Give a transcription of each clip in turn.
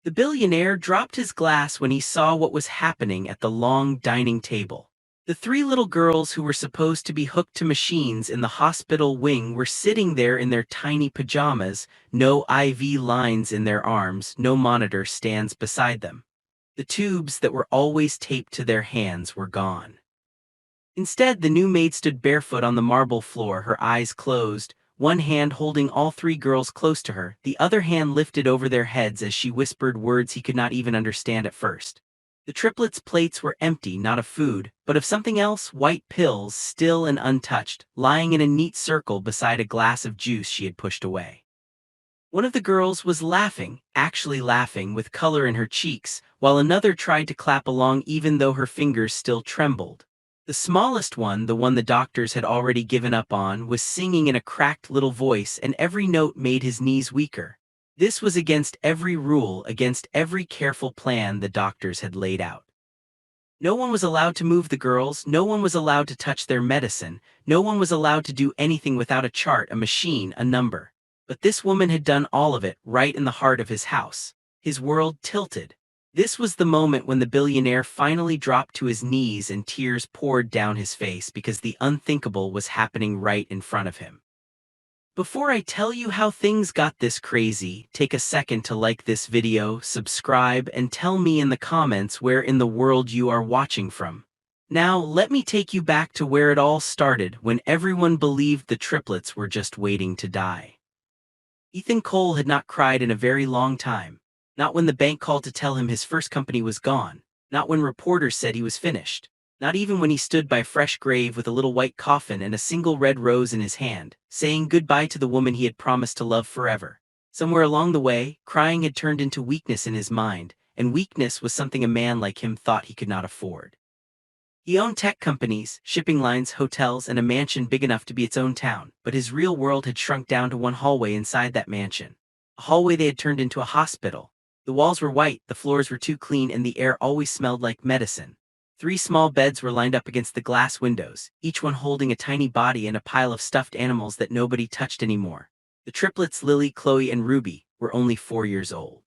The billionaire dropped his glass when he saw what was happening at the long dining table. The three little girls who were supposed to be hooked to machines in the hospital wing were sitting there in their tiny pajamas, no IV lines in their arms, no monitor stands beside them. The tubes that were always taped to their hands were gone. Instead, the new maid stood barefoot on the marble floor, her eyes closed, one hand holding all three girls close to her, the other hand lifted over their heads as she whispered words he could not even understand at first. The triplets' plates were empty, not of food, but of something else, white pills, still and untouched, lying in a neat circle beside a glass of juice she had pushed away. One of the girls was laughing, actually laughing, with color in her cheeks, while another tried to clap along even though her fingers still trembled. The smallest one, the one the doctors had already given up on, was singing in a cracked little voice, and every note made his knees weaker. This was against every rule, against every careful plan the doctors had laid out. No one was allowed to move the girls, no one was allowed to touch their medicine, no one was allowed to do anything without a chart, a machine, a number. But this woman had done all of it, right in the heart of his house. His world tilted. This was the moment when the billionaire finally dropped to his knees and tears poured down his face because the unthinkable was happening right in front of him. Before I tell you how things got this crazy, take a second to like this video, subscribe, and tell me in the comments where in the world you are watching from. Now, let me take you back to where it all started, when everyone believed the triplets were just waiting to die. Ethan Cole had not cried in a very long time. Not when the bank called to tell him his first company was gone. Not when reporters said he was finished. Not even when he stood by a fresh grave with a little white coffin and a single red rose in his hand, saying goodbye to the woman he had promised to love forever. Somewhere along the way, crying had turned into weakness in his mind, and weakness was something a man like him thought he could not afford. He owned tech companies, shipping lines, hotels, and a mansion big enough to be its own town, but his real world had shrunk down to one hallway inside that mansion. A hallway they had turned into a hospital. The walls were white, the floors were too clean, and the air always smelled like medicine. 3 small beds were lined up against the glass windows, each one holding a tiny body and a pile of stuffed animals that nobody touched anymore. The triplets, Lily, Chloe, and Ruby, were only 4 years old.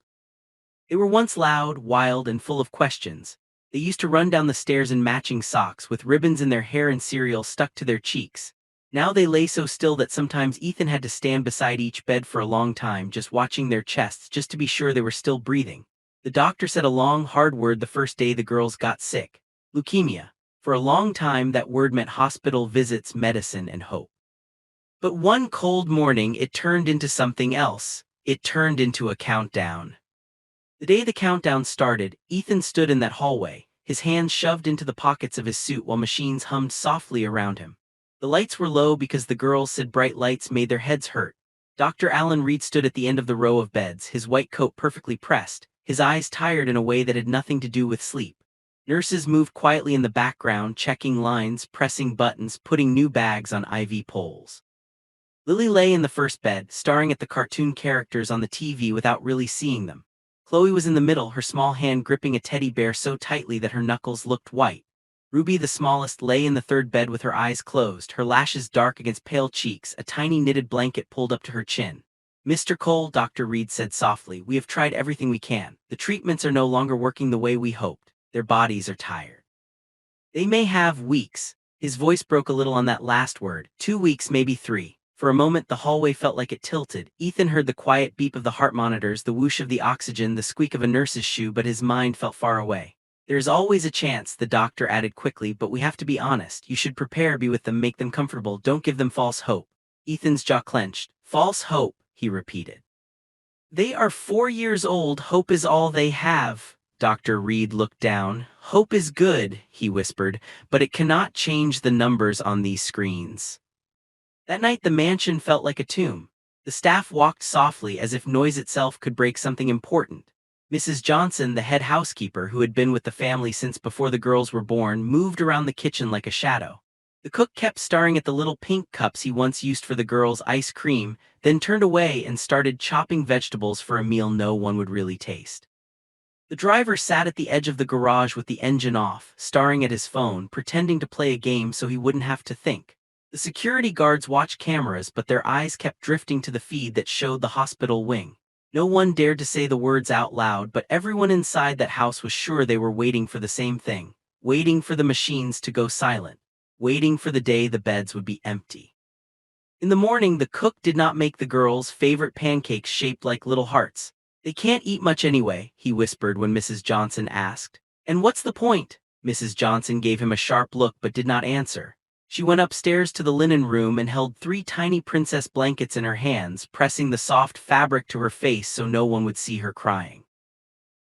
They were once loud, wild, and full of questions. They used to run down the stairs in matching socks, with ribbons in their hair and cereal stuck to their cheeks. Now they lay so still that sometimes Ethan had to stand beside each bed for a long time, just watching their chests, just to be sure they were still breathing. The doctor said a long, hard word the first day the girls got sick. Leukemia. For a long time that word meant hospital visits, medicine, and hope. But one cold morning it turned into something else. It turned into a countdown. The day the countdown started, Ethan stood in that hallway, his hands shoved into the pockets of his suit while machines hummed softly around him. The lights were low because the girls said bright lights made their heads hurt. Dr. Alan Reed stood at the end of the row of beds, his white coat perfectly pressed, his eyes tired in a way that had nothing to do with sleep. Nurses moved quietly in the background, checking lines, pressing buttons, putting new bags on IV poles. Lily lay in the first bed, staring at the cartoon characters on the TV without really seeing them. Chloe was in the middle, her small hand gripping a teddy bear so tightly that her knuckles looked white. Ruby, the smallest, lay in the third bed with her eyes closed, her lashes dark against pale cheeks, a tiny knitted blanket pulled up to her chin. "Mr. Cole," Dr. Reed said softly, "we have tried everything we can. The treatments are no longer working the way we hoped. Their bodies are tired. They may have weeks." His voice broke a little on that last word. 2 weeks, maybe 3. For a moment the hallway felt like it tilted. Ethan heard the quiet beep of the heart monitors, the whoosh of the oxygen, the squeak of a nurse's shoe, but his mind felt far away. "There's always a chance," the doctor added quickly, "but we have to be honest. You should prepare, be with them, make them comfortable, don't give them false hope." Ethan's jaw clenched. "False hope," he repeated. "They are 4 years old, hope is all they have." Dr. Reed looked down. "Hope is good," he whispered, "but it cannot change the numbers on these screens." That night the mansion felt like a tomb. The staff walked softly, as if noise itself could break something important. Mrs. Johnson, the head housekeeper, who had been with the family since before the girls were born, moved around the kitchen like a shadow. The cook kept staring at the little pink cups he once used for the girls' ice cream, then turned away and started chopping vegetables for a meal no one would really taste. The driver sat at the edge of the garage with the engine off, staring at his phone, pretending to play a game so he wouldn't have to think. The security guards watched cameras, but their eyes kept drifting to the feed that showed the hospital wing. No one dared to say the words out loud, but everyone inside that house was sure they were waiting for the same thing, waiting for the machines to go silent, waiting for the day the beds would be empty. In the morning, the cook did not make the girls' favorite pancakes shaped like little hearts. "They can't eat much anyway," he whispered when Mrs. Johnson asked. "And what's the point?" Mrs. Johnson gave him a sharp look but did not answer. She went upstairs to the linen room and held 3 tiny princess blankets in her hands, pressing the soft fabric to her face so no one would see her crying.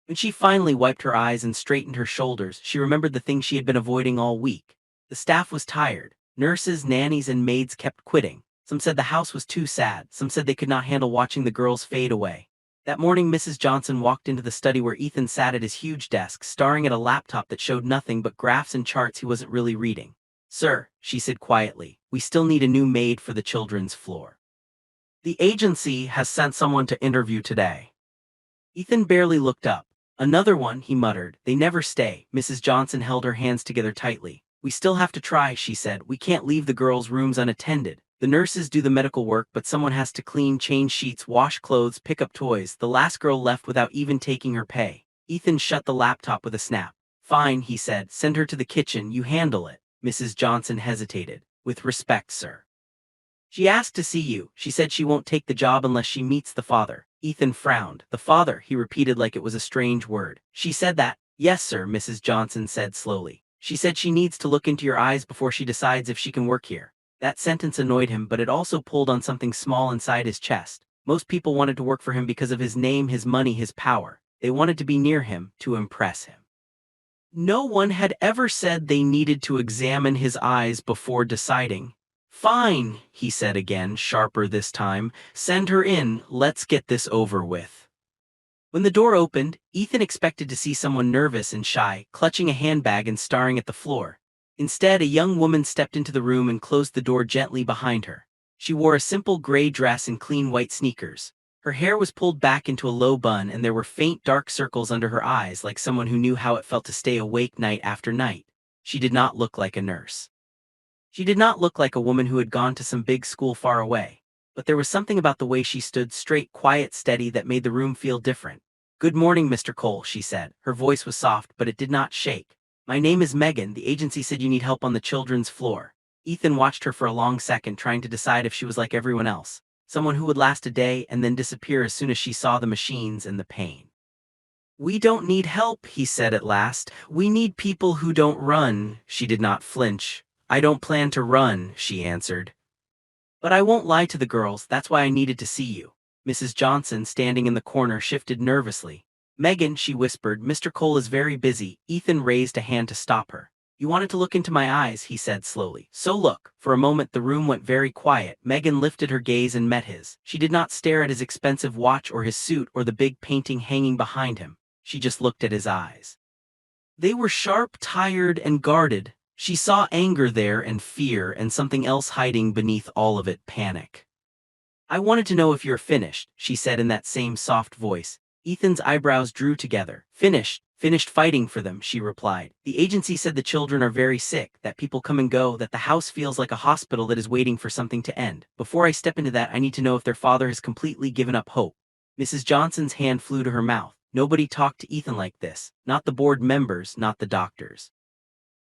When she finally wiped her eyes and straightened her shoulders, she remembered the thing she had been avoiding all week. The staff was tired. Nurses, nannies, and maids kept quitting. Some said the house was too sad. Some said they could not handle watching the girls fade away. That morning, Mrs. Johnson walked into the study where Ethan sat at his huge desk, staring at a laptop that showed nothing but graphs and charts he wasn't really reading. "Sir," she said quietly, "we still need a new maid for the children's floor. The agency has sent someone to interview today." Ethan barely looked up. "Another one," he muttered. "They never stay." Mrs. Johnson held her hands together tightly. "We still have to try," she said. "We can't leave the girls' rooms unattended. The nurses do the medical work, but someone has to clean, change sheets, wash clothes, pick up toys." The last girl left without even taking her pay. Ethan shut the laptop with a snap. "Fine," he said. "Send her to the kitchen. You handle it." Mrs. Johnson hesitated. "With respect, sir. She asked to see you. She said she won't take the job unless she meets the father." Ethan frowned. "The father," he repeated like it was a strange word. "She said that?" "Yes, sir," Mrs. Johnson said slowly. "She said she needs to look into your eyes before she decides if she can work here." That sentence annoyed him, but it also pulled on something small inside his chest. Most people wanted to work for him because of his name, his money, his power. They wanted to be near him, to impress him. No one had ever said they needed to examine his eyes before deciding. "Fine," he said again, sharper this time. "Send her in. Let's get this over with." When the door opened, Ethan expected to see someone nervous and shy, clutching a handbag and staring at the floor. Instead, a young woman stepped into the room and closed the door gently behind her. She wore a simple gray dress and clean white sneakers. Her hair was pulled back into a low bun, and there were faint dark circles under her eyes, like someone who knew how it felt to stay awake night after night. She did not look like a nurse. She did not look like a woman who had gone to some big school far away. But there was something about the way she stood, straight, quiet, steady, that made the room feel different. "Good morning, Mr. Cole," she said. Her voice was soft, but it did not shake. "My name is Megan. The agency said you need help on the children's floor." Ethan watched her for a long second, trying to decide if she was like everyone else. Someone who would last a day and then disappear as soon as she saw the machines and the pain. "We don't need help," he said at last. "We need people who don't run." She did not flinch. "I don't plan to run," she answered. "But I won't lie to the girls. That's why I needed to see you." Mrs. Johnson, standing in the corner, shifted nervously. "Megan," she whispered, "Mr. Cole is very busy." Ethan raised a hand to stop her. "You wanted to look into my eyes," he said slowly. "So look." For a moment the room went very quiet. Megan lifted her gaze and met his. She did not stare at his expensive watch or his suit or the big painting hanging behind him. She just looked at his eyes. They were sharp, tired, and guarded. She saw anger there and fear and something else hiding beneath all of it, panic. "I wanted to know if you're finished," she said in that same soft voice. Ethan's eyebrows drew together. "Finished? Finished fighting for them," she replied. "The agency said the children are very sick, that people come and go, that the house feels like a hospital that is waiting for something to end. Before I step into that, I need to know if their father has completely given up hope." Mrs. Johnson's hand flew to her mouth. Nobody talked to Ethan like this. Not the board members, not the doctors.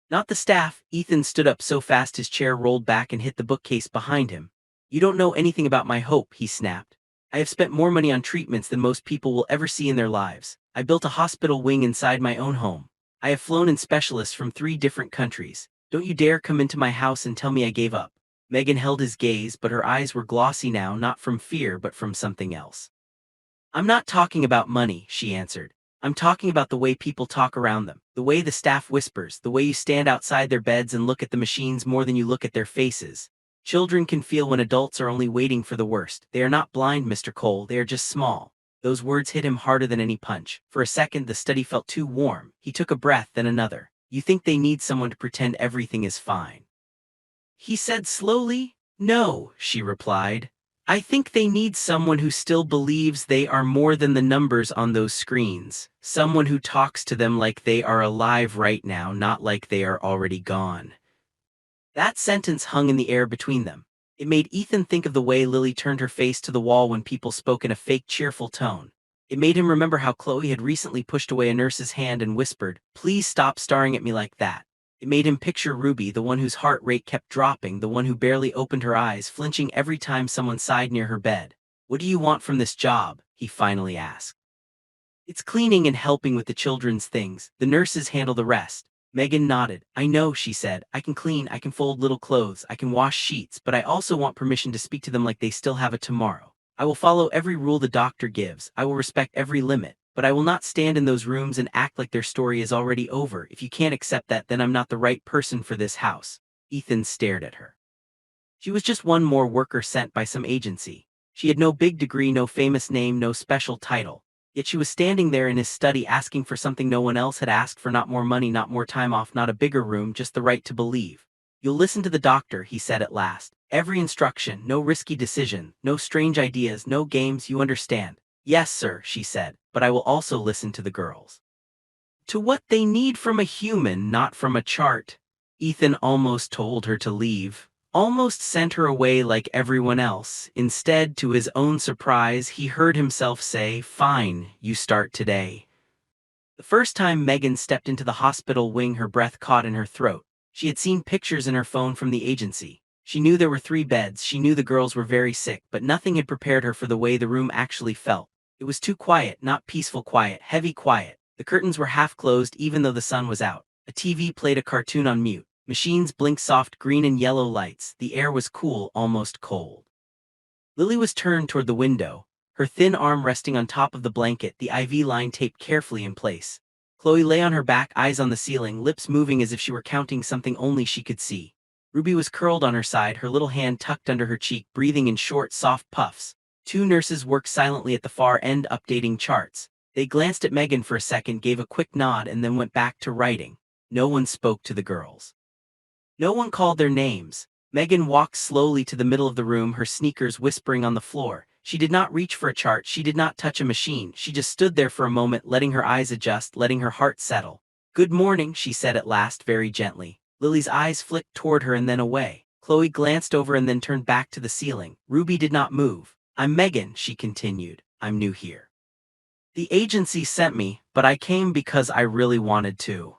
Not the staff. Ethan stood up so fast his chair rolled back and hit the bookcase behind him. "You don't know anything about my hope," he snapped. "I have spent more money on treatments than most people will ever see in their lives. I built a hospital wing inside my own home. I have flown in specialists from 3 different countries. Don't you dare come into my house and tell me I gave up." Megan held his gaze, but her eyes were glossy now, not from fear but from something else. "I'm not talking about money," she answered. "I'm talking about the way people talk around them, the way the staff whispers, the way you stand outside their beds and look at the machines more than you look at their faces. Children can feel when adults are only waiting for the worst. They are not blind, Mr. Cole, they are just small." Those words hit him harder than any punch. For a second the study felt too warm. He took a breath, then another. "You think they need someone to pretend everything is fine?" he said slowly. "No," she replied. "I think they need someone who still believes they are more than the numbers on those screens. Someone who talks to them like they are alive right now, not like they are already gone." That sentence hung in the air between them. It made Ethan think of the way Lily turned her face to the wall when people spoke in a fake cheerful tone. It made him remember how Chloe had recently pushed away a nurse's hand and whispered, "Please stop staring at me like that." It made him picture Ruby, the one whose heart rate kept dropping, the one who barely opened her eyes, flinching every time someone sighed near her bed. "What do you want from this job?" he finally asked. "It's cleaning and helping with the children's things. The nurses handle the rest." Megan nodded. "I know," she said. "I can clean, I can fold little clothes, I can wash sheets, but I also want permission to speak to them like they still have a tomorrow. I will follow every rule the doctor gives, I will respect every limit, but I will not stand in those rooms and act like their story is already over. If you can't accept that, then I'm not the right person for this house." Ethan stared at her. She was just one more worker sent by some agency. She had no big degree, no famous name, no special title. Yet she was standing there in his study asking for something no one else had asked for, not more money, not more time off, not a bigger room, just the right to believe. "You'll listen to the doctor," he said at last. "Every instruction, no risky decision, no strange ideas, no games, you understand?" "Yes, sir," she said, "but I will also listen to the girls. To what they need from a human, not from a chart." Ethan almost told her to leave, almost sent her away like everyone else. Instead, to his own surprise, he heard himself say, "Fine, you start today." The first time Megan stepped into the hospital wing, her breath caught in her throat. She had seen pictures in her phone from the agency. She knew there were 3 beds, she knew the girls were very sick, but nothing had prepared her for the way the room actually felt. It was too quiet, not peaceful quiet, heavy quiet. The curtains were half closed even though the sun was out. A TV played a cartoon on mute. Machines blinked soft green and yellow lights. The air was cool, almost cold. Lily was turned toward the window, her thin arm resting on top of the blanket, the IV line taped carefully in place. Chloe lay on her back, eyes on the ceiling, lips moving as if she were counting something only she could see. Ruby was curled on her side, her little hand tucked under her cheek, breathing in short, soft puffs. 2 nurses worked silently at the far end, updating charts. They glanced at Megan for a second, gave a quick nod, and then went back to writing. No one spoke to the girls. No one called their names. Megan walked slowly to the middle of the room, her sneakers whispering on the floor. She did not reach for a chart, she did not touch a machine, she just stood there for a moment, letting her eyes adjust, letting her heart settle. "Good morning," she said at last, very gently. Lily's eyes flicked toward her and then away. Chloe glanced over and then turned back to the ceiling. Ruby did not move. "I'm Megan," she continued. "I'm new here. The agency sent me, but I came because I really wanted to."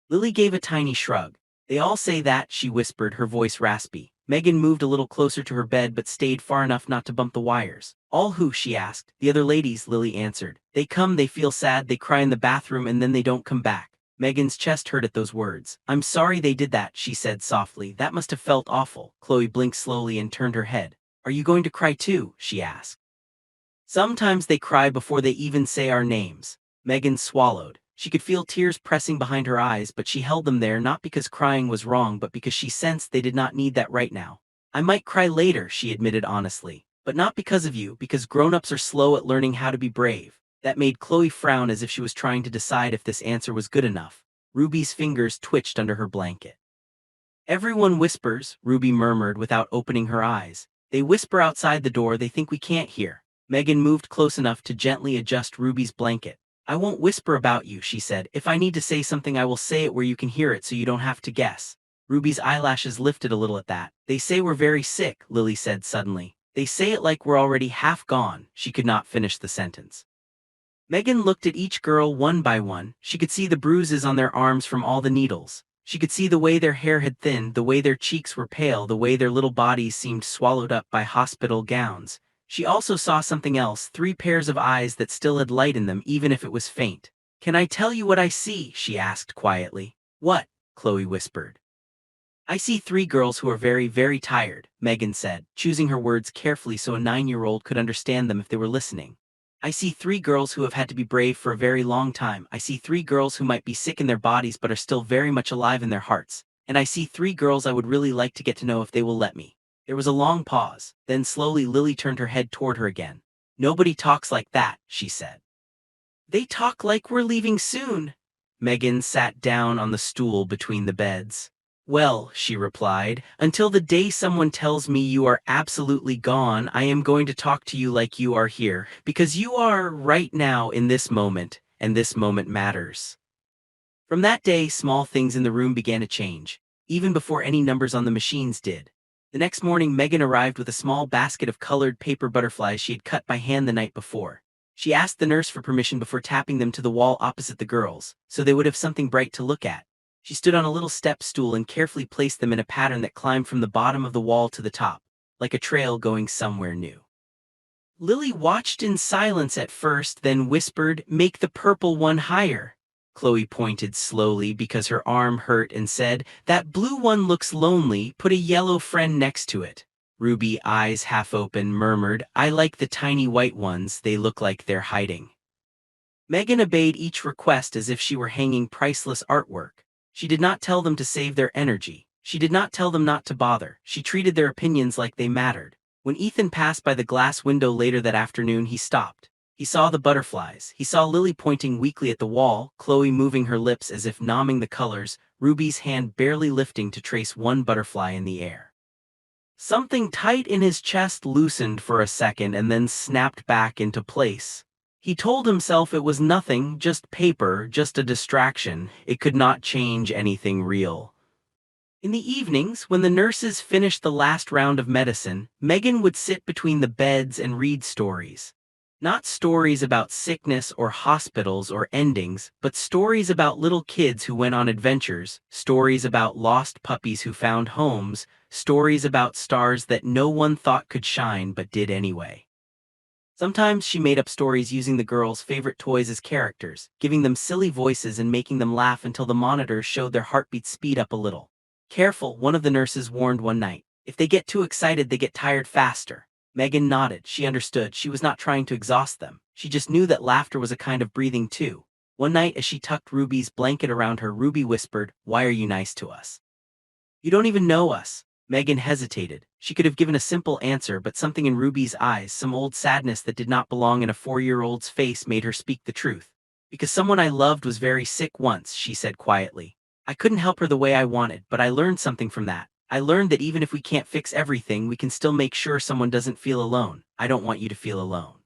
Lily gave a tiny shrug. "They all say that," she whispered, her voice raspy. Megan moved a little closer to her bed but stayed far enough not to bump the wires. "All who?" she asked. "The other ladies," Lily answered. "They come, they feel sad, they cry in the bathroom, and then they don't come back." Megan's chest hurt at those words. "I'm sorry they did that," she said softly. "That must have felt awful." Chloe blinked slowly and turned her head. "Are you going to cry too?" she asked. "Sometimes they cry before they even say our names." Megan swallowed. She could feel tears pressing behind her eyes, but she held them there not because crying was wrong but because she sensed they did not need that right now. "I might cry later," she admitted honestly. "But not because of you, because grown-ups are slow at learning how to be brave." That made Chloe frown as if she was trying to decide if this answer was good enough. Ruby's fingers twitched under her blanket. "Everyone whispers," Ruby murmured without opening her eyes. "They whisper outside the door, they think we can't hear." Megan moved close enough to gently adjust Ruby's blanket. "I won't whisper about you," she said. "If I need to say something, I will say it where you can hear it so you don't have to guess." Ruby's eyelashes lifted a little at that. "They say we're very sick," Lily said suddenly. "They say it like we're already half gone." She could not finish the sentence. Megan looked at each girl one by one. She could see the bruises on their arms from all the needles. She could see the way their hair had thinned, the way their cheeks were pale, the way their little bodies seemed swallowed up by hospital gowns. She also saw something else, 3 pairs of eyes that still had light in them even if it was faint. "Can I tell you what I see?" she asked quietly. "What?" Chloe whispered. "I see 3 girls who are very, very tired," Megan said, choosing her words carefully so a 9-year-old could understand them if they were listening. "I see 3 girls who have had to be brave for a very long time. I see 3 girls who might be sick in their bodies but are still very much alive in their hearts. And I see 3 girls I would really like to get to know if they will let me." There was a long pause. Then slowly Lily turned her head toward her again. "Nobody talks like that," she said. "They talk like we're leaving soon." Megan sat down on the stool between the beds. "Well," she replied, "until the day someone tells me you are absolutely gone, I am going to talk to you like you are here, because you are right now in this moment, and this moment matters." From that day, small things in the room began to change, even before any numbers on the machines did. The next morning, Megan arrived with a small basket of colored paper butterflies she had cut by hand the night before. She asked the nurse for permission before tapping them to the wall opposite the girls, so they would have something bright to look at. She stood on a little step stool and carefully placed them in a pattern that climbed from the bottom of the wall to the top, like a trail going somewhere new. Lily watched in silence at first, then whispered, "Make the purple one higher." Chloe pointed slowly because her arm hurt and said, "That blue one looks lonely, put a yellow friend next to it." Ruby, eyes half open, murmured, "I like the tiny white ones, they look like they're hiding." Megan obeyed each request as if she were hanging priceless artwork. She did not tell them to save their energy. She did not tell them not to bother. She treated their opinions like they mattered. When Ethan passed by the glass window later that afternoon, he stopped. He saw the butterflies. He saw Lily pointing weakly at the wall, Chloe moving her lips as if nomming the colors, Ruby's hand barely lifting to trace one butterfly in the air. Something tight in his chest loosened for a second and then snapped back into place. He told himself it was nothing, just paper, just a distraction. It could not change anything real. In the evenings, when the nurses finished the last round of medicine, Megan would sit between the beds and read stories. Not stories about sickness or hospitals or endings, but stories about little kids who went on adventures, stories about lost puppies who found homes, stories about stars that no one thought could shine but did anyway. Sometimes she made up stories using the girls' favorite toys as characters, giving them silly voices and making them laugh until the monitors showed their heartbeats speed up a little. "Careful," one of the nurses warned one night. "If they get too excited, they get tired faster." Megan nodded. She understood. She was not trying to exhaust them. She just knew that laughter was a kind of breathing too. One night as she tucked Ruby's blanket around her, Ruby whispered, "Why are you nice to us? You don't even know us." Megan hesitated. She could have given a simple answer, but something in Ruby's eyes, some old sadness that did not belong in a 4-year-old's face, made her speak the truth. "Because someone I loved was very sick once," she said quietly. "I couldn't help her the way I wanted, but I learned something from that. I learned that even if we can't fix everything, we can still make sure someone doesn't feel alone. I don't want you to feel alone."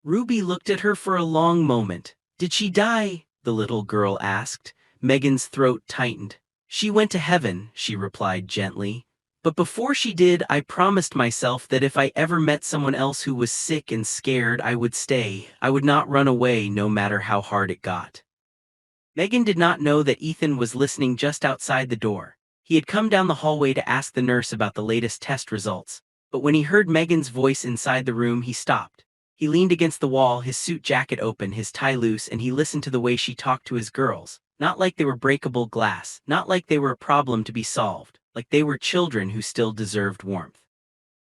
Ruby looked at her for a long moment. "Did she die?" the little girl asked. Megan's throat tightened. "She went to heaven," she replied gently. "But before she did, I promised myself that if I ever met someone else who was sick and scared, I would stay. I would not run away no matter how hard it got." Megan did not know that Ethan was listening just outside the door. He had come down the hallway to ask the nurse about the latest test results. But when he heard Megan's voice inside the room, he stopped. He leaned against the wall, his suit jacket open, his tie loose, and he listened to the way she talked to his girls. Not like they were breakable glass, not like they were a problem to be solved, like they were children who still deserved warmth.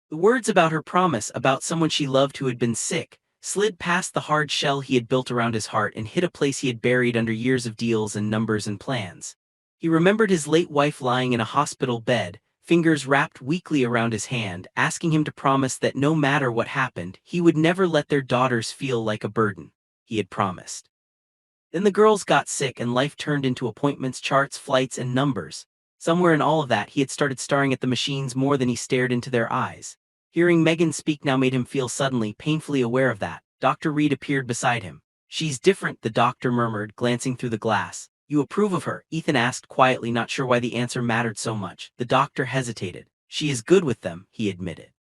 The words about her promise, about someone she loved who had been sick, slid past the hard shell he had built around his heart and hit a place he had buried under years of deals and numbers and plans. He remembered his late wife lying in a hospital bed, fingers wrapped weakly around his hand, asking him to promise that no matter what happened, he would never let their daughters feel like a burden. He had promised. Then the girls got sick and life turned into appointments, charts, flights, and numbers. Somewhere in all of that, he had started staring at the machines more than he stared into their eyes. Hearing Megan speak now made him feel suddenly, painfully aware of that. Dr. Reed appeared beside him. "She's different," the doctor murmured, glancing through the glass. "You approve of her?" Ethan asked quietly, not sure why the answer mattered so much. The doctor hesitated. "She is good with them," he admitted.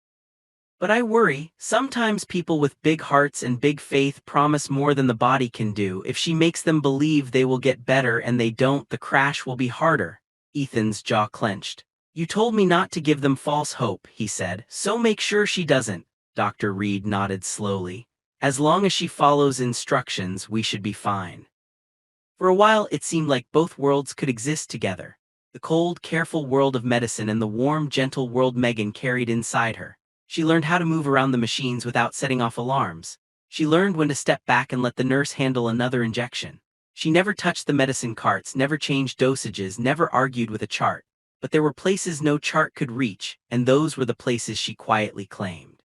"But I worry. Sometimes people with big hearts and big faith promise more than the body can do. If she makes them believe they will get better and they don't, the crash will be harder." Ethan's jaw clenched. "You told me not to give them false hope," he said, "so make sure she doesn't." Dr. Reed nodded slowly. "As long as she follows instructions, we should be fine." For a while it seemed like both worlds could exist together. The cold, careful world of medicine and the warm, gentle world Megan carried inside her. She learned how to move around the machines without setting off alarms. She learned when to step back and let the nurse handle another injection. She never touched the medicine carts, never changed dosages, never argued with a chart. But there were places no chart could reach, and those were the places she quietly claimed.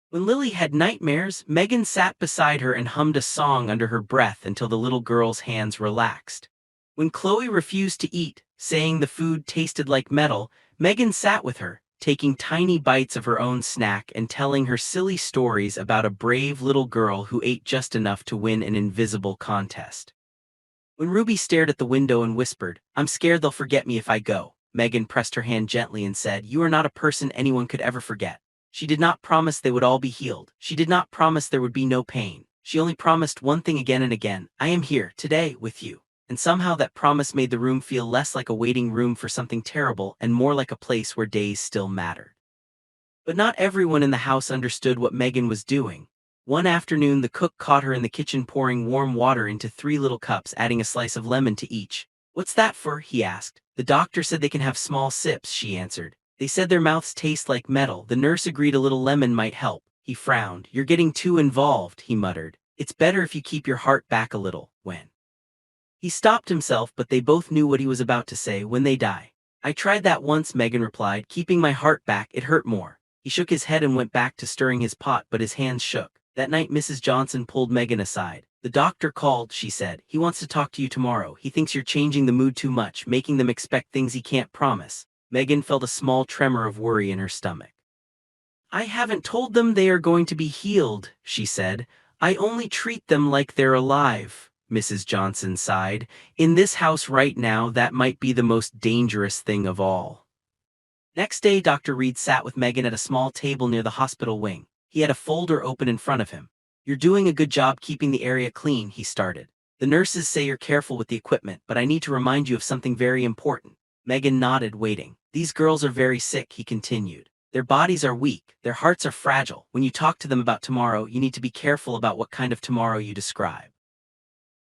When Lily had nightmares, Megan sat beside her and hummed a song under her breath until the little girl's hands relaxed. When Chloe refused to eat, saying the food tasted like metal, Megan sat with her, taking tiny bites of her own snack and telling her silly stories about a brave little girl who ate just enough to win an invisible contest. When Ruby stared at the window and whispered, "I'm scared they'll forget me if I go," Megan pressed her hand gently and said, "You are not a person anyone could ever forget." She did not promise they would all be healed. She did not promise there would be no pain. She only promised one thing again and again: I am here, today, with you. And somehow that promise made the room feel less like a waiting room for something terrible and more like a place where days still mattered. But not everyone in the house understood what Megan was doing. One afternoon, the cook caught her in the kitchen pouring warm water into 3 little cups, adding a slice of lemon to each. "What's that for?" he asked. "The doctor said they can have small sips," she answered. "They said their mouths taste like metal." The nurse agreed a little lemon might help. He frowned. "You're getting too involved," he muttered. "It's better if you keep your heart back a little." When he stopped himself, but they both knew what he was about to say. "When they die." "I tried that once," Megan replied. "Keeping my heart back, it hurt more." He shook his head and went back to stirring his pot, but his hands shook. That night Mrs. Johnson pulled Megan aside. "The doctor called," she said. "He wants to talk to you tomorrow. He thinks you're changing the mood too much, making them expect things he can't promise." Megan felt a small tremor of worry in her stomach. "I haven't told them they are going to be healed," she said. "I only treat them like they're alive." Mrs. Johnson sighed. "In this house right now, that might be the most dangerous thing of all." Next day, Dr. Reed sat with Megan at a small table near the hospital wing. He had a folder open in front of him. "You're doing a good job keeping the area clean," he started. "The nurses say you're careful with the equipment, but I need to remind you of something very important." Megan nodded, waiting. "These girls are very sick," he continued. "Their bodies are weak, their hearts are fragile. When you talk to them about tomorrow, you need to be careful about what kind of tomorrow you describe."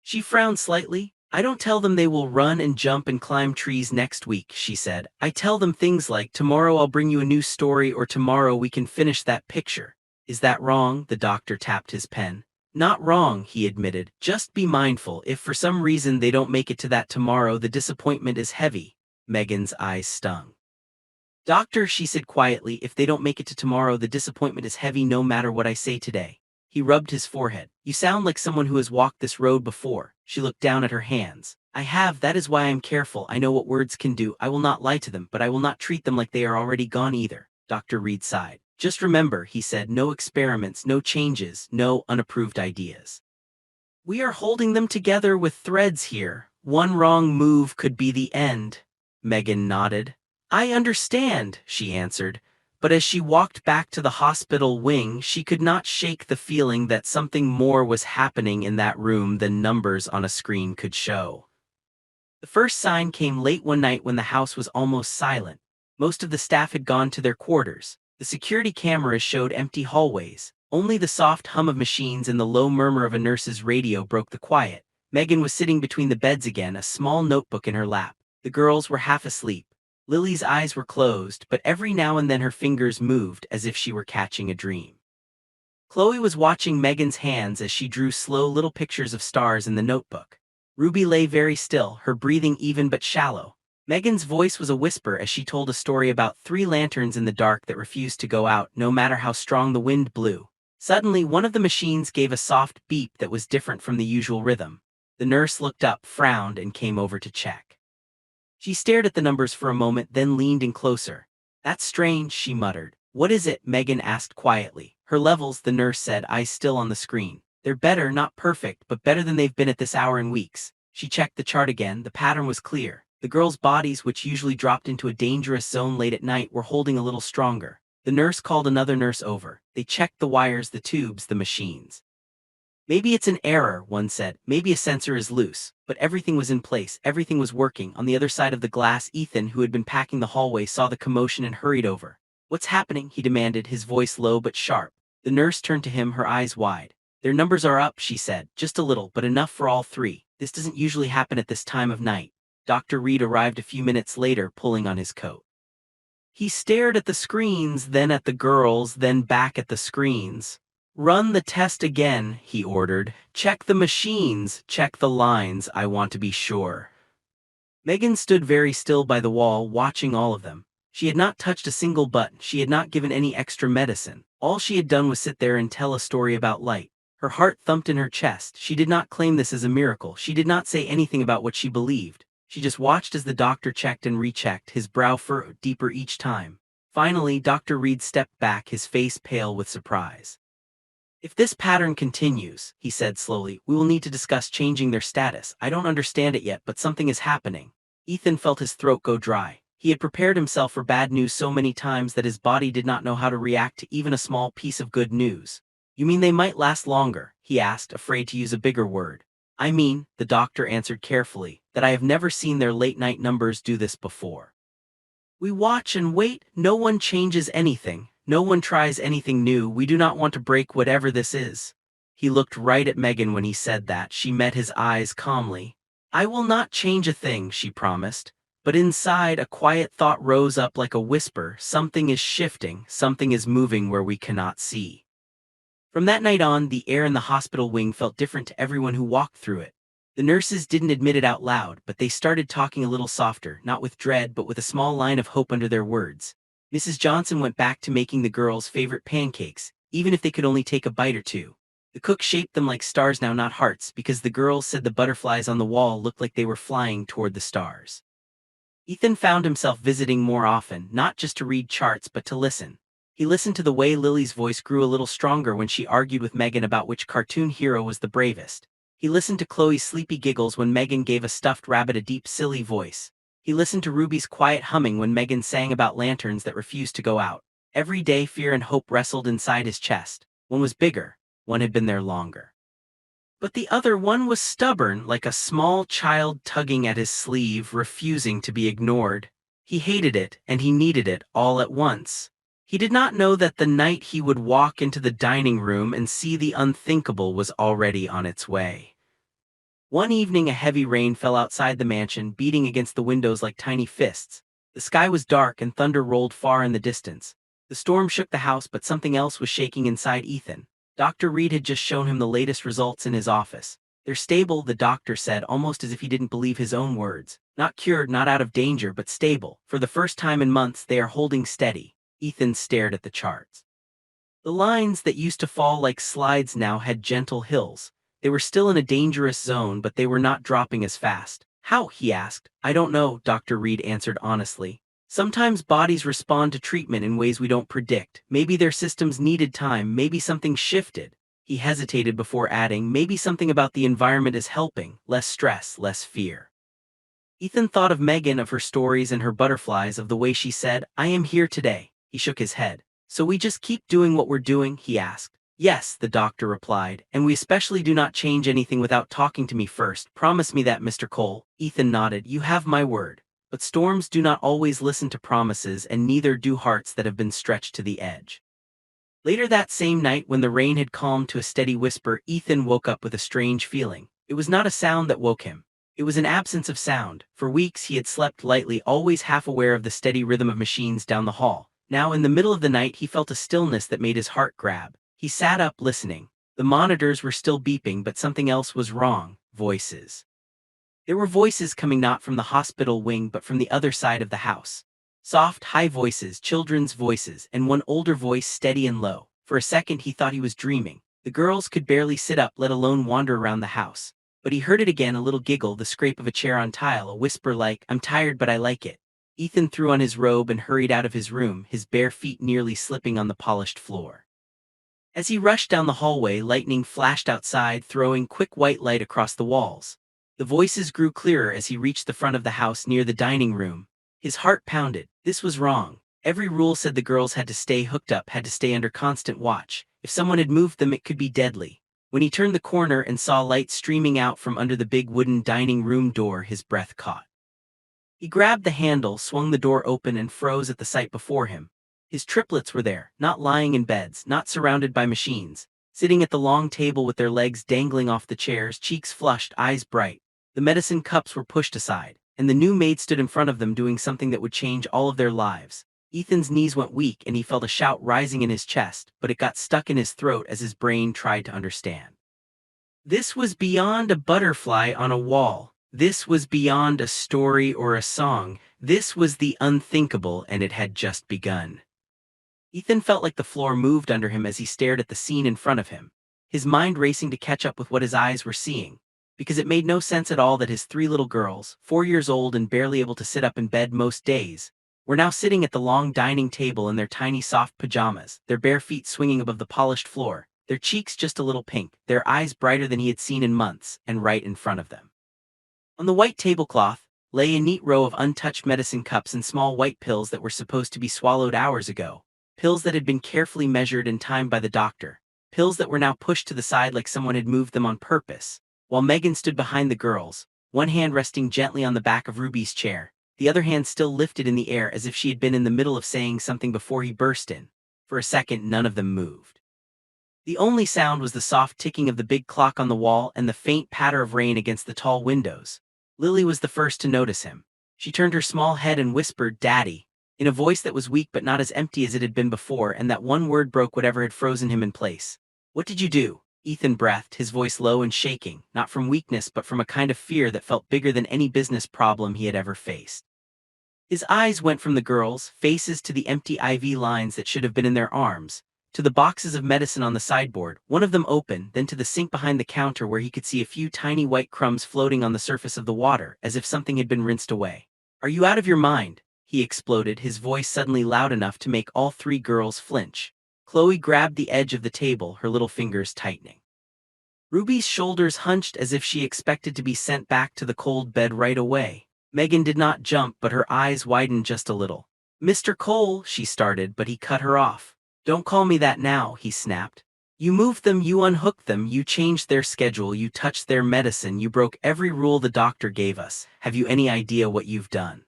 She frowned slightly. "I don't tell them they will run and jump and climb trees next week," she said. "I tell them things like, tomorrow I'll bring you a new story, or tomorrow we can finish that picture." "Is that wrong?" The doctor tapped his pen. "Not wrong," he admitted. "Just be mindful. If for some reason they don't make it to that tomorrow, the disappointment is heavy." Megan's eyes stung. "Doctor," she said quietly, "if they don't make it to tomorrow, the disappointment is heavy no matter what I say today." He rubbed his forehead. "You sound like someone who has walked this road before." She looked down at her hands. "I have. That is why I am careful. I know what words can do. I will not lie to them, but I will not treat them like they are already gone either." Dr. Reed sighed. "Just remember," he said, "no experiments, no changes, no unapproved ideas. We are holding them together with threads here. One wrong move could be the end." Megan nodded. "I understand," she answered. But as she walked back to the hospital wing, she could not shake the feeling that something more was happening in that room than numbers on a screen could show. The first sign came late one night when the house was almost silent. Most of the staff had gone to their quarters. The security cameras showed empty hallways. Only the soft hum of machines and the low murmur of a nurse's radio broke the quiet. Megan was sitting between the beds again, a small notebook in her lap. The girls were half asleep. Lily's eyes were closed, but every now and then her fingers moved as if she were catching a dream. Chloe was watching Megan's hands as she drew slow little pictures of stars in the notebook. Ruby lay very still, her breathing even but shallow. Megan's voice was a whisper as she told a story about 3 lanterns in the dark that refused to go out no matter how strong the wind blew. Suddenly, one of the machines gave a soft beep that was different from the usual rhythm. The nurse looked up, frowned, and came over to check. She stared at the numbers for a moment, then leaned in closer. "That's strange," she muttered. "What is it?" Megan asked quietly. "Her levels," the nurse said, eyes still on the screen. "They're better, not perfect, but better than they've been at this hour in weeks." She checked the chart again. The pattern was clear. The girls' bodies, which usually dropped into a dangerous zone late at night, were holding a little stronger. The nurse called another nurse over. They checked the wires, the tubes, the machines. "Maybe it's an error," one said. "Maybe a sensor is loose." But everything was in place, everything was working. On the other side of the glass, Ethan, who had been packing the hallway, saw the commotion and hurried over. "What's happening?" he demanded, his voice low but sharp. The nurse turned to him, her eyes wide. "Their numbers are up," she said. "Just a little, but enough for all 3. This doesn't usually happen at this time of night." Dr. Reed arrived a few minutes later, pulling on his coat. He stared at the screens, then at the girls, then back at the screens. "Run the test again," he ordered. "Check the machines, check the lines, I want to be sure." Megan stood very still by the wall, watching all of them. She had not touched a single button, she had not given any extra medicine. All she had done was sit there and tell a story about light. Her heart thumped in her chest. She did not claim this as a miracle. She did not say anything about what she believed. She just watched as the doctor checked and rechecked, his brow furrowed deeper each time. Finally, Dr. Reed stepped back, his face pale with surprise. "If this pattern continues," he said slowly, "we will need to discuss changing their status. I don't understand it yet, but something is happening." Ethan felt his throat go dry. He had prepared himself for bad news so many times that his body did not know how to react to even a small piece of good news. "You mean they might last longer?" he asked, afraid to use a bigger word. "I mean," the doctor answered carefully, "that I have never seen their late-night numbers do this before. We watch and wait, no one changes anything, no one tries anything new, we do not want to break whatever this is." He looked right at Megan when he said that. She met his eyes calmly. "I will not change a thing," she promised. But inside, a quiet thought rose up like a whisper. Something is shifting, something is moving where we cannot see. From that night on, the air in the hospital wing felt different to everyone who walked through it. The nurses didn't admit it out loud, but they started talking a little softer, not with dread but with a small line of hope under their words. Mrs. Johnson went back to making the girls' favorite pancakes, even if they could only take a bite or two. The cook shaped them like stars now, not hearts, because the girls said the butterflies on the wall looked like they were flying toward the stars. Ethan found himself visiting more often, not just to read charts but to listen. He listened to the way Lily's voice grew a little stronger when she argued with Megan about which cartoon hero was the bravest. He listened to Chloe's sleepy giggles when Megan gave a stuffed rabbit a deep, silly voice. He listened to Ruby's quiet humming when Megan sang about lanterns that refused to go out. Every day fear and hope wrestled inside his chest. One was bigger, one had been there longer. But the other one was stubborn, like a small child tugging at his sleeve, refusing to be ignored. He hated it, and he needed it, all at once. He did not know that the night he would walk into the dining room and see the unthinkable was already on its way. One evening a heavy rain fell outside the mansion, beating against the windows like tiny fists. The sky was dark and thunder rolled far in the distance. The storm shook the house, but something else was shaking inside Ethan. Dr. Reed had just shown him the latest results in his office. "They're stable," the doctor said, almost as if he didn't believe his own words. "Not cured, not out of danger, but stable. For the first time in months, they are holding steady." Ethan stared at the charts. The lines that used to fall like slides now had gentle hills. They were still in a dangerous zone, but they were not dropping as fast. "How?" he asked. "I don't know," Dr. Reed answered honestly. "Sometimes bodies respond to treatment in ways we don't predict. Maybe their systems needed time, maybe something shifted." He hesitated before adding, "Maybe something about the environment is helping, less stress, less fear." Ethan thought of Megan, of her stories and her butterflies, of the way she said, "I am here today." He shook his head. "So we just keep doing what we're doing?" he asked. "Yes," the doctor replied, "and we especially do not change anything without talking to me first. Promise me that, Mr. Cole." Ethan nodded. "You have my word." But storms do not always listen to promises, and neither do hearts that have been stretched to the edge. Later that same night, when the rain had calmed to a steady whisper, Ethan woke up with a strange feeling. It was not a sound that woke him. It was an absence of sound. For weeks he had slept lightly, always half aware of the steady rhythm of machines down the hall. Now, in the middle of the night, he felt a stillness that made his heart grab. He sat up, listening. The monitors were still beeping, but something else was wrong. Voices. There were voices coming not from the hospital wing but from the other side of the house. Soft, high voices, children's voices, and one older voice steady and low. For a second he thought he was dreaming. The girls could barely sit up, let alone wander around the house. But he heard it again, a little giggle, the scrape of a chair on tile, a whisper like, "I'm tired but I like it." Ethan threw on his robe and hurried out of his room, his bare feet nearly slipping on the polished floor. As he rushed down the hallway, lightning flashed outside, throwing quick white light across the walls. The voices grew clearer as he reached the front of the house near the dining room. His heart pounded. This was wrong. Every rule said the girls had to stay hooked up, had to stay under constant watch. If someone had moved them, it could be deadly. When he turned the corner and saw light streaming out from under the big wooden dining room door, his breath caught. He grabbed the handle, swung the door open, and froze at the sight before him. His triplets were there, not lying in beds, not surrounded by machines, sitting at the long table with their legs dangling off the chairs, cheeks flushed, eyes bright. The medicine cups were pushed aside, and the new maid stood in front of them, doing something that would change all of their lives. Ethan's knees went weak and he felt a shout rising in his chest, but it got stuck in his throat as his brain tried to understand. This was beyond a butterfly on a wall. This was beyond a story or a song. This was the unthinkable, and it had just begun. Ethan felt like the floor moved under him as he stared at the scene in front of him, his mind racing to catch up with what his eyes were seeing, because it made no sense at all that his three little girls, 4 years old and barely able to sit up in bed most days, were now sitting at the long dining table in their tiny soft pajamas, their bare feet swinging above the polished floor, their cheeks just a little pink, their eyes brighter than he had seen in months, and right in front of them. On the white tablecloth, lay a neat row of untouched medicine cups and small white pills that were supposed to be swallowed hours ago. Pills that had been carefully measured and timed by the doctor. Pills that were now pushed to the side like someone had moved them on purpose. While Megan stood behind the girls, one hand resting gently on the back of Ruby's chair, the other hand still lifted in the air as if she had been in the middle of saying something before he burst in. For a second, none of them moved. The only sound was the soft ticking of the big clock on the wall and the faint patter of rain against the tall windows. Lily was the first to notice him. She turned her small head and whispered, "Daddy," in a voice that was weak but not as empty as it had been before, and that one word broke whatever had frozen him in place. "What did you do?" Ethan breathed, his voice low and shaking, not from weakness but from a kind of fear that felt bigger than any business problem he had ever faced. His eyes went from the girls' faces to the empty IV lines that should have been in their arms, to the boxes of medicine on the sideboard, one of them open, then to the sink behind the counter where he could see a few tiny white crumbs floating on the surface of the water, as if something had been rinsed away. "Are you out of your mind?" he exploded, his voice suddenly loud enough to make all three girls flinch. Chloe grabbed the edge of the table, her little fingers tightening. Ruby's shoulders hunched as if she expected to be sent back to the cold bed right away. Megan did not jump, but her eyes widened just a little. "Mr. Cole," she started, but he cut her off. "Don't call me that now," he snapped. "You moved them, you unhooked them, you changed their schedule, you touched their medicine, you broke every rule the doctor gave us. Have you any idea what you've done?"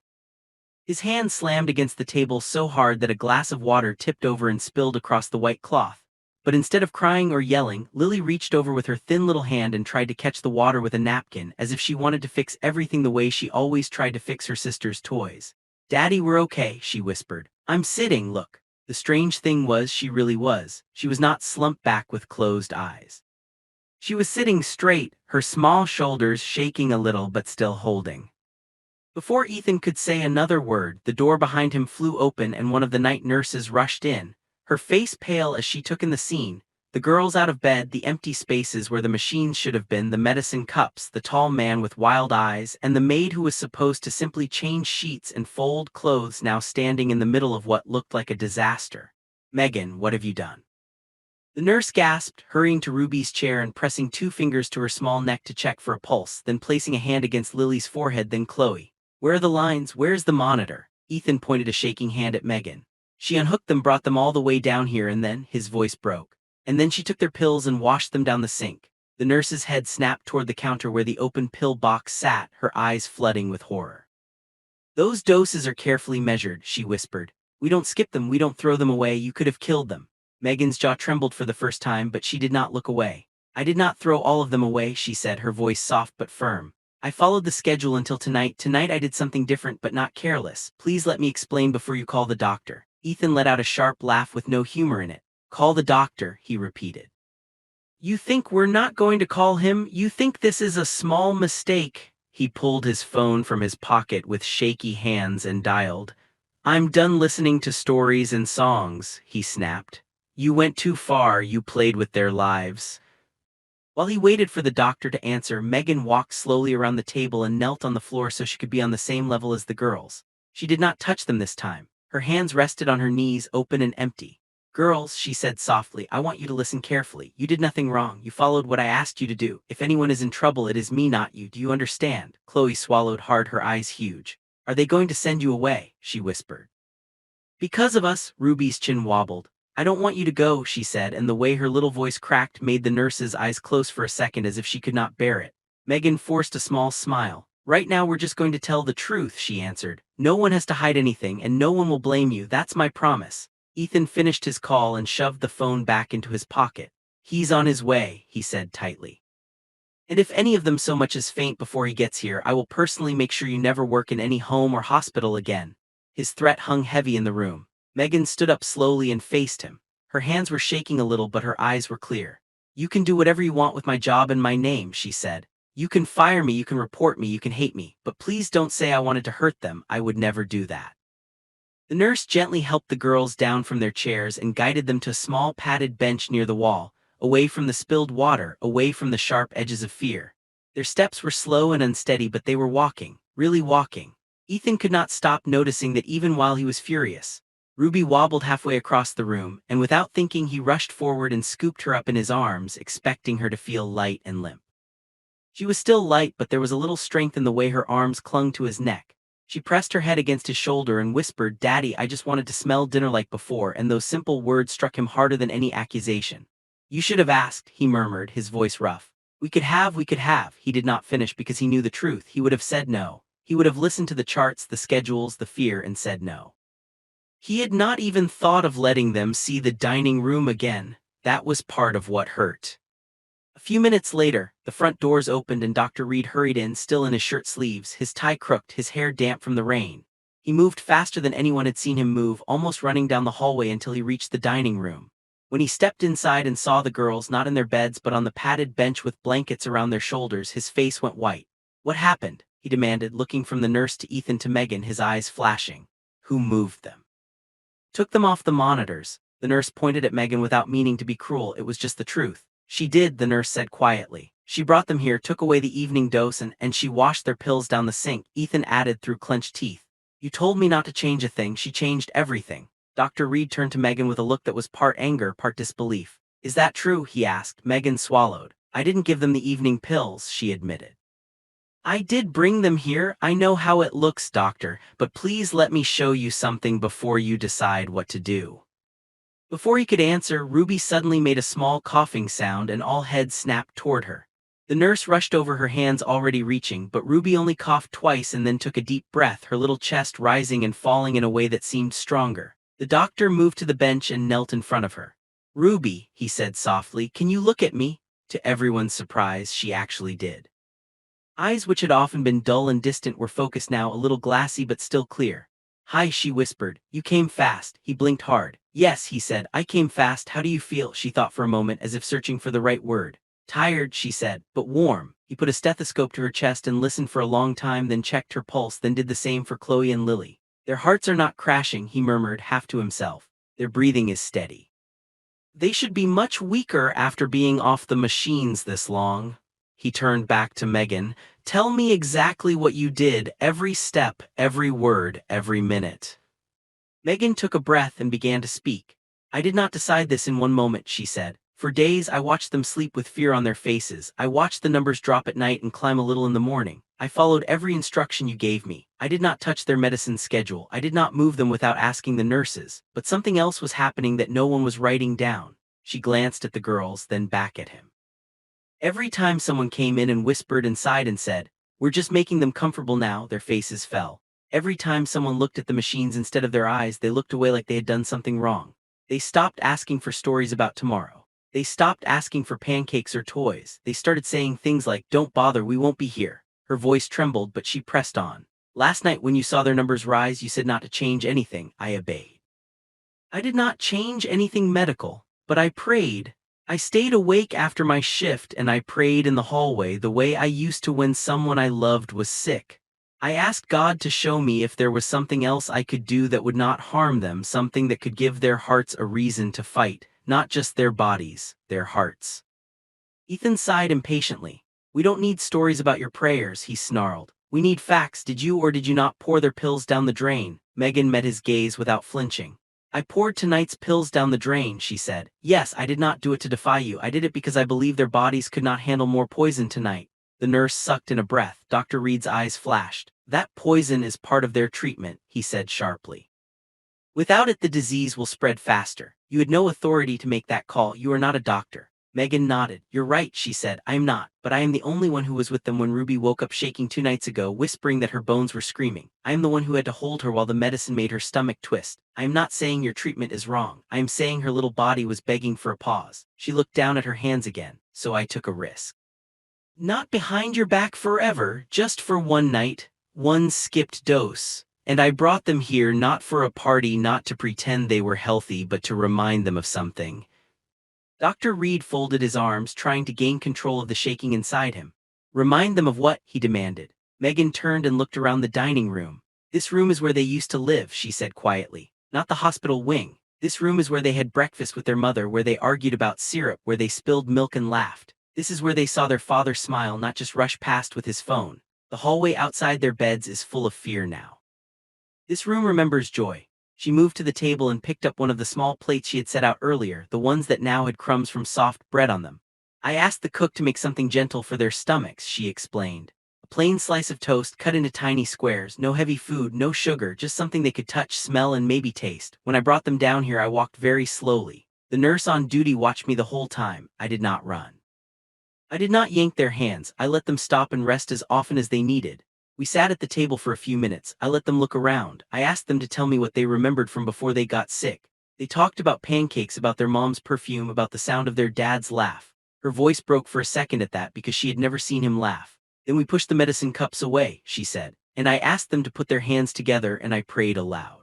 His hand slammed against the table so hard that a glass of water tipped over and spilled across the white cloth. But instead of crying or yelling, Lily reached over with her thin little hand and tried to catch the water with a napkin, as if she wanted to fix everything the way she always tried to fix her sister's toys. "Daddy, we're okay," she whispered. "I'm sitting, look." The strange thing was, she really was. She was not slumped back with closed eyes. She was sitting straight, her small shoulders shaking a little but still holding. Before Ethan could say another word, the door behind him flew open and one of the night nurses rushed in, her face pale as she took in the scene, the girls out of bed, the empty spaces where the machines should have been, the medicine cups, the tall man with wild eyes, and the maid who was supposed to simply change sheets and fold clothes now standing in the middle of what looked like a disaster. "Megan, what have you done?" The nurse gasped, hurrying to Ruby's chair and pressing two fingers to her small neck to check for a pulse, then placing a hand against Lily's forehead, then Chloe. "Where are the lines? Where's the monitor?" Ethan pointed a shaking hand at Megan. "She unhooked them, brought them all the way down here, and then," his voice broke, "and then she took their pills and washed them down the sink." The nurse's head snapped toward the counter where the open pill box sat, her eyes flooding with horror. "Those doses are carefully measured," she whispered. "We don't skip them, we don't throw them away, you could have killed them." Megan's jaw trembled for the first time, but she did not look away. "I did not throw all of them away," she said, her voice soft but firm. "I followed the schedule until tonight. Tonight I did something different but not careless. Please let me explain before you call the doctor." Ethan let out a sharp laugh with no humor in it. "Call the doctor," he repeated. "You think we're not going to call him? You think this is a small mistake?" He pulled his phone from his pocket with shaky hands and dialed. "I'm done listening to stories and songs," he snapped. "You went too far, you played with their lives." While he waited for the doctor to answer, Megan walked slowly around the table and knelt on the floor so she could be on the same level as the girls. She did not touch them this time. Her hands rested on her knees, open and empty. "Girls," she said softly, "I want you to listen carefully. You did nothing wrong. You followed what I asked you to do. If anyone is in trouble, it is me, not you. Do you understand?" Chloe swallowed hard, her eyes huge. "Are they going to send you away?" she whispered. "Because of us," Ruby's chin wobbled. "I don't want you to go," she said, and the way her little voice cracked made the nurse's eyes close for a second as if she could not bear it. Megan forced a small smile. "Right now we're just going to tell the truth," she answered. "No one has to hide anything, and no one will blame you, that's my promise." Ethan finished his call and shoved the phone back into his pocket. "He's on his way," he said tightly. "And if any of them so much as faint before he gets here, I will personally make sure you never work in any home or hospital again." His threat hung heavy in the room. Megan stood up slowly and faced him. Her hands were shaking a little, but her eyes were clear. "You can do whatever you want with my job and my name," she said. "You can fire me, you can report me, you can hate me, but please don't say I wanted to hurt them. I would never do that." The nurse gently helped the girls down from their chairs and guided them to a small padded bench near the wall, away from the spilled water, away from the sharp edges of fear. Their steps were slow and unsteady, but they were walking, really walking. Ethan could not stop noticing that even while he was furious. Ruby wobbled halfway across the room, and without thinking he rushed forward and scooped her up in his arms, expecting her to feel light and limp. She was still light, but there was a little strength in the way her arms clung to his neck. She pressed her head against his shoulder and whispered, "Daddy, I just wanted to smell dinner like before," and those simple words struck him harder than any accusation. "You should have asked," he murmured, his voice rough. We could have." He did not finish because he knew the truth. He would have said no. He would have listened to the charts, the schedules, the fear, and said no. He had not even thought of letting them see the dining room again. That was part of what hurt. A few minutes later, the front doors opened and Dr. Reed hurried in, still in his shirt sleeves, his tie crooked, his hair damp from the rain. He moved faster than anyone had seen him move, almost running down the hallway until he reached the dining room. When he stepped inside and saw the girls not in their beds but on the padded bench with blankets around their shoulders, his face went white. "What happened?" he demanded, looking from the nurse to Ethan to Megan, his eyes flashing. "Who moved them?" "Took them off the monitors." The nurse pointed at Megan without meaning to be cruel. It was just the truth. "She did," the nurse said quietly. "She brought them here, took away the evening dose, and she washed their pills down the sink," Ethan added through clenched teeth. "You told me not to change a thing. She changed everything." Dr. Reed turned to Megan with a look that was part anger, part disbelief. "Is that true?" he asked. Megan swallowed. "I didn't give them the evening pills," she admitted. "I did bring them here. I know how it looks, doctor, but please let me show you something before you decide what to do." Before he could answer, Ruby suddenly made a small coughing sound and all heads snapped toward her. The nurse rushed over, her hands already reaching, but Ruby only coughed twice and then took a deep breath, her little chest rising and falling in a way that seemed stronger. The doctor moved to the bench and knelt in front of her. "Ruby," he said softly, "can you look at me?" To everyone's surprise, she actually did. Eyes which had often been dull and distant were focused now, a little glassy but still clear. "Hi," she whispered. "You came fast." He blinked hard. "Yes," he said, "I came fast. How do you feel?" She thought for a moment, as if searching for the right word. "Tired," she said, "but warm." He put a stethoscope to her chest and listened for a long time, then checked her pulse, then did the same for Chloe and Lily. "Their hearts are not crashing," he murmured, half to himself. "Their breathing is steady. They should be much weaker after being off the machines this long." He turned back to Megan. "Tell me exactly what you did, every step, every word, every minute." Megan took a breath and began to speak. "I did not decide this in one moment," she said. "For days I watched them sleep with fear on their faces. I watched the numbers drop at night and climb a little in the morning. I followed every instruction you gave me. I did not touch their medicine schedule. I did not move them without asking the nurses. But something else was happening that no one was writing down." She glanced at the girls, then back at him. "Every time someone came in and whispered and sighed and said, 'We're just making them comfortable now,' their faces fell. Every time someone looked at the machines instead of their eyes, they looked away like they had done something wrong. They stopped asking for stories about tomorrow. They stopped asking for pancakes or toys. They started saying things like, 'Don't bother, we won't be here.'" Her voice trembled, but she pressed on. "Last night when you saw their numbers rise, you said not to change anything. I obeyed. I did not change anything medical, but I prayed. I stayed awake after my shift and I prayed in the hallway the way I used to when someone I loved was sick. I asked God to show me if there was something else I could do that would not harm them, something that could give their hearts a reason to fight, not just their bodies, their hearts." Ethan sighed impatiently. "We don't need stories about your prayers," he snarled. "We need facts. Did you or did you not pour their pills down the drain?" Megan met his gaze without flinching. "I poured tonight's pills down the drain," she said. "Yes, I did not do it to defy you. I did it because I believed their bodies could not handle more poison tonight." The nurse sucked in a breath. Dr. Reed's eyes flashed. "That poison is part of their treatment," he said sharply. "Without it, the disease will spread faster. You had no authority to make that call. You are not a doctor." Megan nodded. "You're right," she said. "I am not, but I am the only one who was with them when Ruby woke up shaking 2 nights ago, whispering that her bones were screaming. I am the one who had to hold her while the medicine made her stomach twist. I am not saying your treatment is wrong. I am saying her little body was begging for a pause." She looked down at her hands again. "So I took a risk. Not behind your back forever, just for one night, one skipped dose. And I brought them here not for a party, not to pretend they were healthy, but to remind them of something." Dr. Reed folded his arms, trying to gain control of the shaking inside him. "Remind them of what?" he demanded. Megan turned and looked around the dining room. "This room is where they used to live," she said quietly. "Not the hospital wing. This room is where they had breakfast with their mother, where they argued about syrup, where they spilled milk and laughed. This is where they saw their father smile, not just rush past with his phone. The hallway outside their beds is full of fear now. This room remembers joy." She moved to the table and picked up one of the small plates she had set out earlier, the ones that now had crumbs from soft bread on them. I asked the cook to make something gentle for their stomachs, she explained. A plain slice of toast cut into tiny squares, no heavy food, no sugar, just something they could touch, smell, and maybe taste. When I brought them down here, I walked very slowly. The nurse on duty watched me the whole time. I did not run. I did not yank their hands. I let them stop and rest as often as they needed. We sat at the table for a few minutes. I let them look around. I asked them to tell me what they remembered from before they got sick. They talked about pancakes, about their mom's perfume, about the sound of their dad's laugh. Her voice broke for a second at that because she had never seen him laugh. Then we pushed the medicine cups away, she said, and I asked them to put their hands together and I prayed aloud.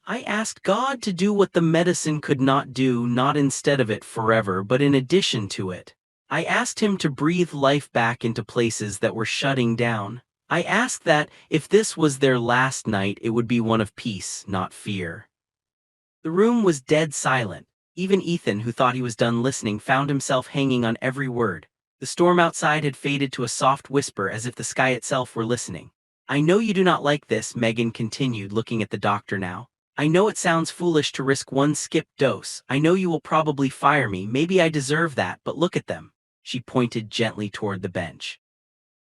I asked God to do what the medicine could not do, not instead of it forever, but in addition to it. I asked him to breathe life back into places that were shutting down. I asked that, if this was their last night, it would be one of peace, not fear. The room was dead silent. Even Ethan, who thought he was done listening, found himself hanging on every word. The storm outside had faded to a soft whisper, as if the sky itself were listening. I know you do not like this, Megan continued, looking at the doctor now. I know it sounds foolish to risk one skipped dose. I know you will probably fire me. Maybe I deserve that, but look at them. She pointed gently toward the bench.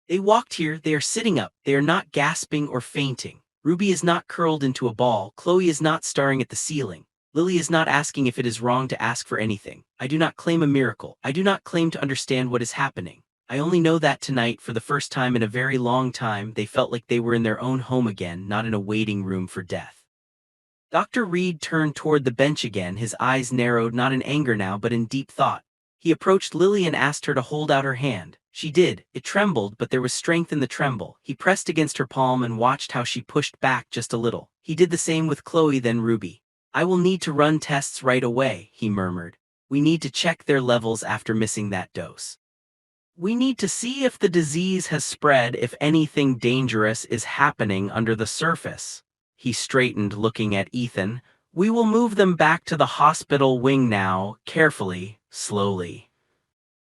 They walked here. They are sitting up. They are not gasping or fainting. Ruby is not curled into a ball. Chloe is not staring at the ceiling. Lily is not asking if it is wrong to ask for anything. I do not claim a miracle. I do not claim to understand what is happening. I only know that tonight, for the first time in a very long time, they felt like they were in their own home again, not in a waiting room for death. Dr. Reed turned toward the bench again, his eyes narrowed, not in anger now, but in deep thought. He approached Lily and asked her to hold out her hand. She did. It trembled, but there was strength in the tremble. He pressed against her palm and watched how she pushed back just a little. He did the same with Chloe, then Ruby. I will need to run tests right away, he murmured. We need to check their levels after missing that dose. We need to see if the disease has spread, if anything dangerous is happening under the surface. He straightened, looking at Ethan. We will move them back to the hospital wing now, carefully, slowly.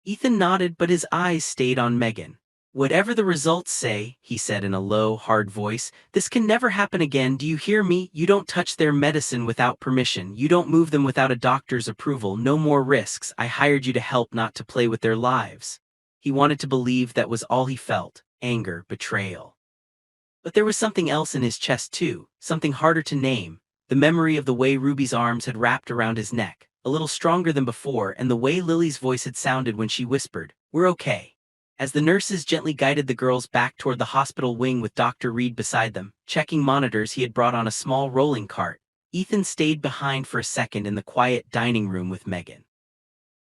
Ethan nodded, but his eyes stayed on Megan. Whatever the results say, he said in a low, hard voice, this can never happen again. Do you hear me? You don't touch their medicine without permission. You don't move them without a doctor's approval. No more risks. I hired you to help, not to play with their lives. He wanted to believe that was all he felt: anger, betrayal. But there was something else in his chest too, something harder to name. The memory of the way Ruby's arms had wrapped around his neck, a little stronger than before, and the way Lily's voice had sounded when she whispered, "We're okay." As the nurses gently guided the girls back toward the hospital wing with Dr. Reed beside them, checking monitors he had brought on a small rolling cart, Ethan stayed behind for a second in the quiet dining room with Megan.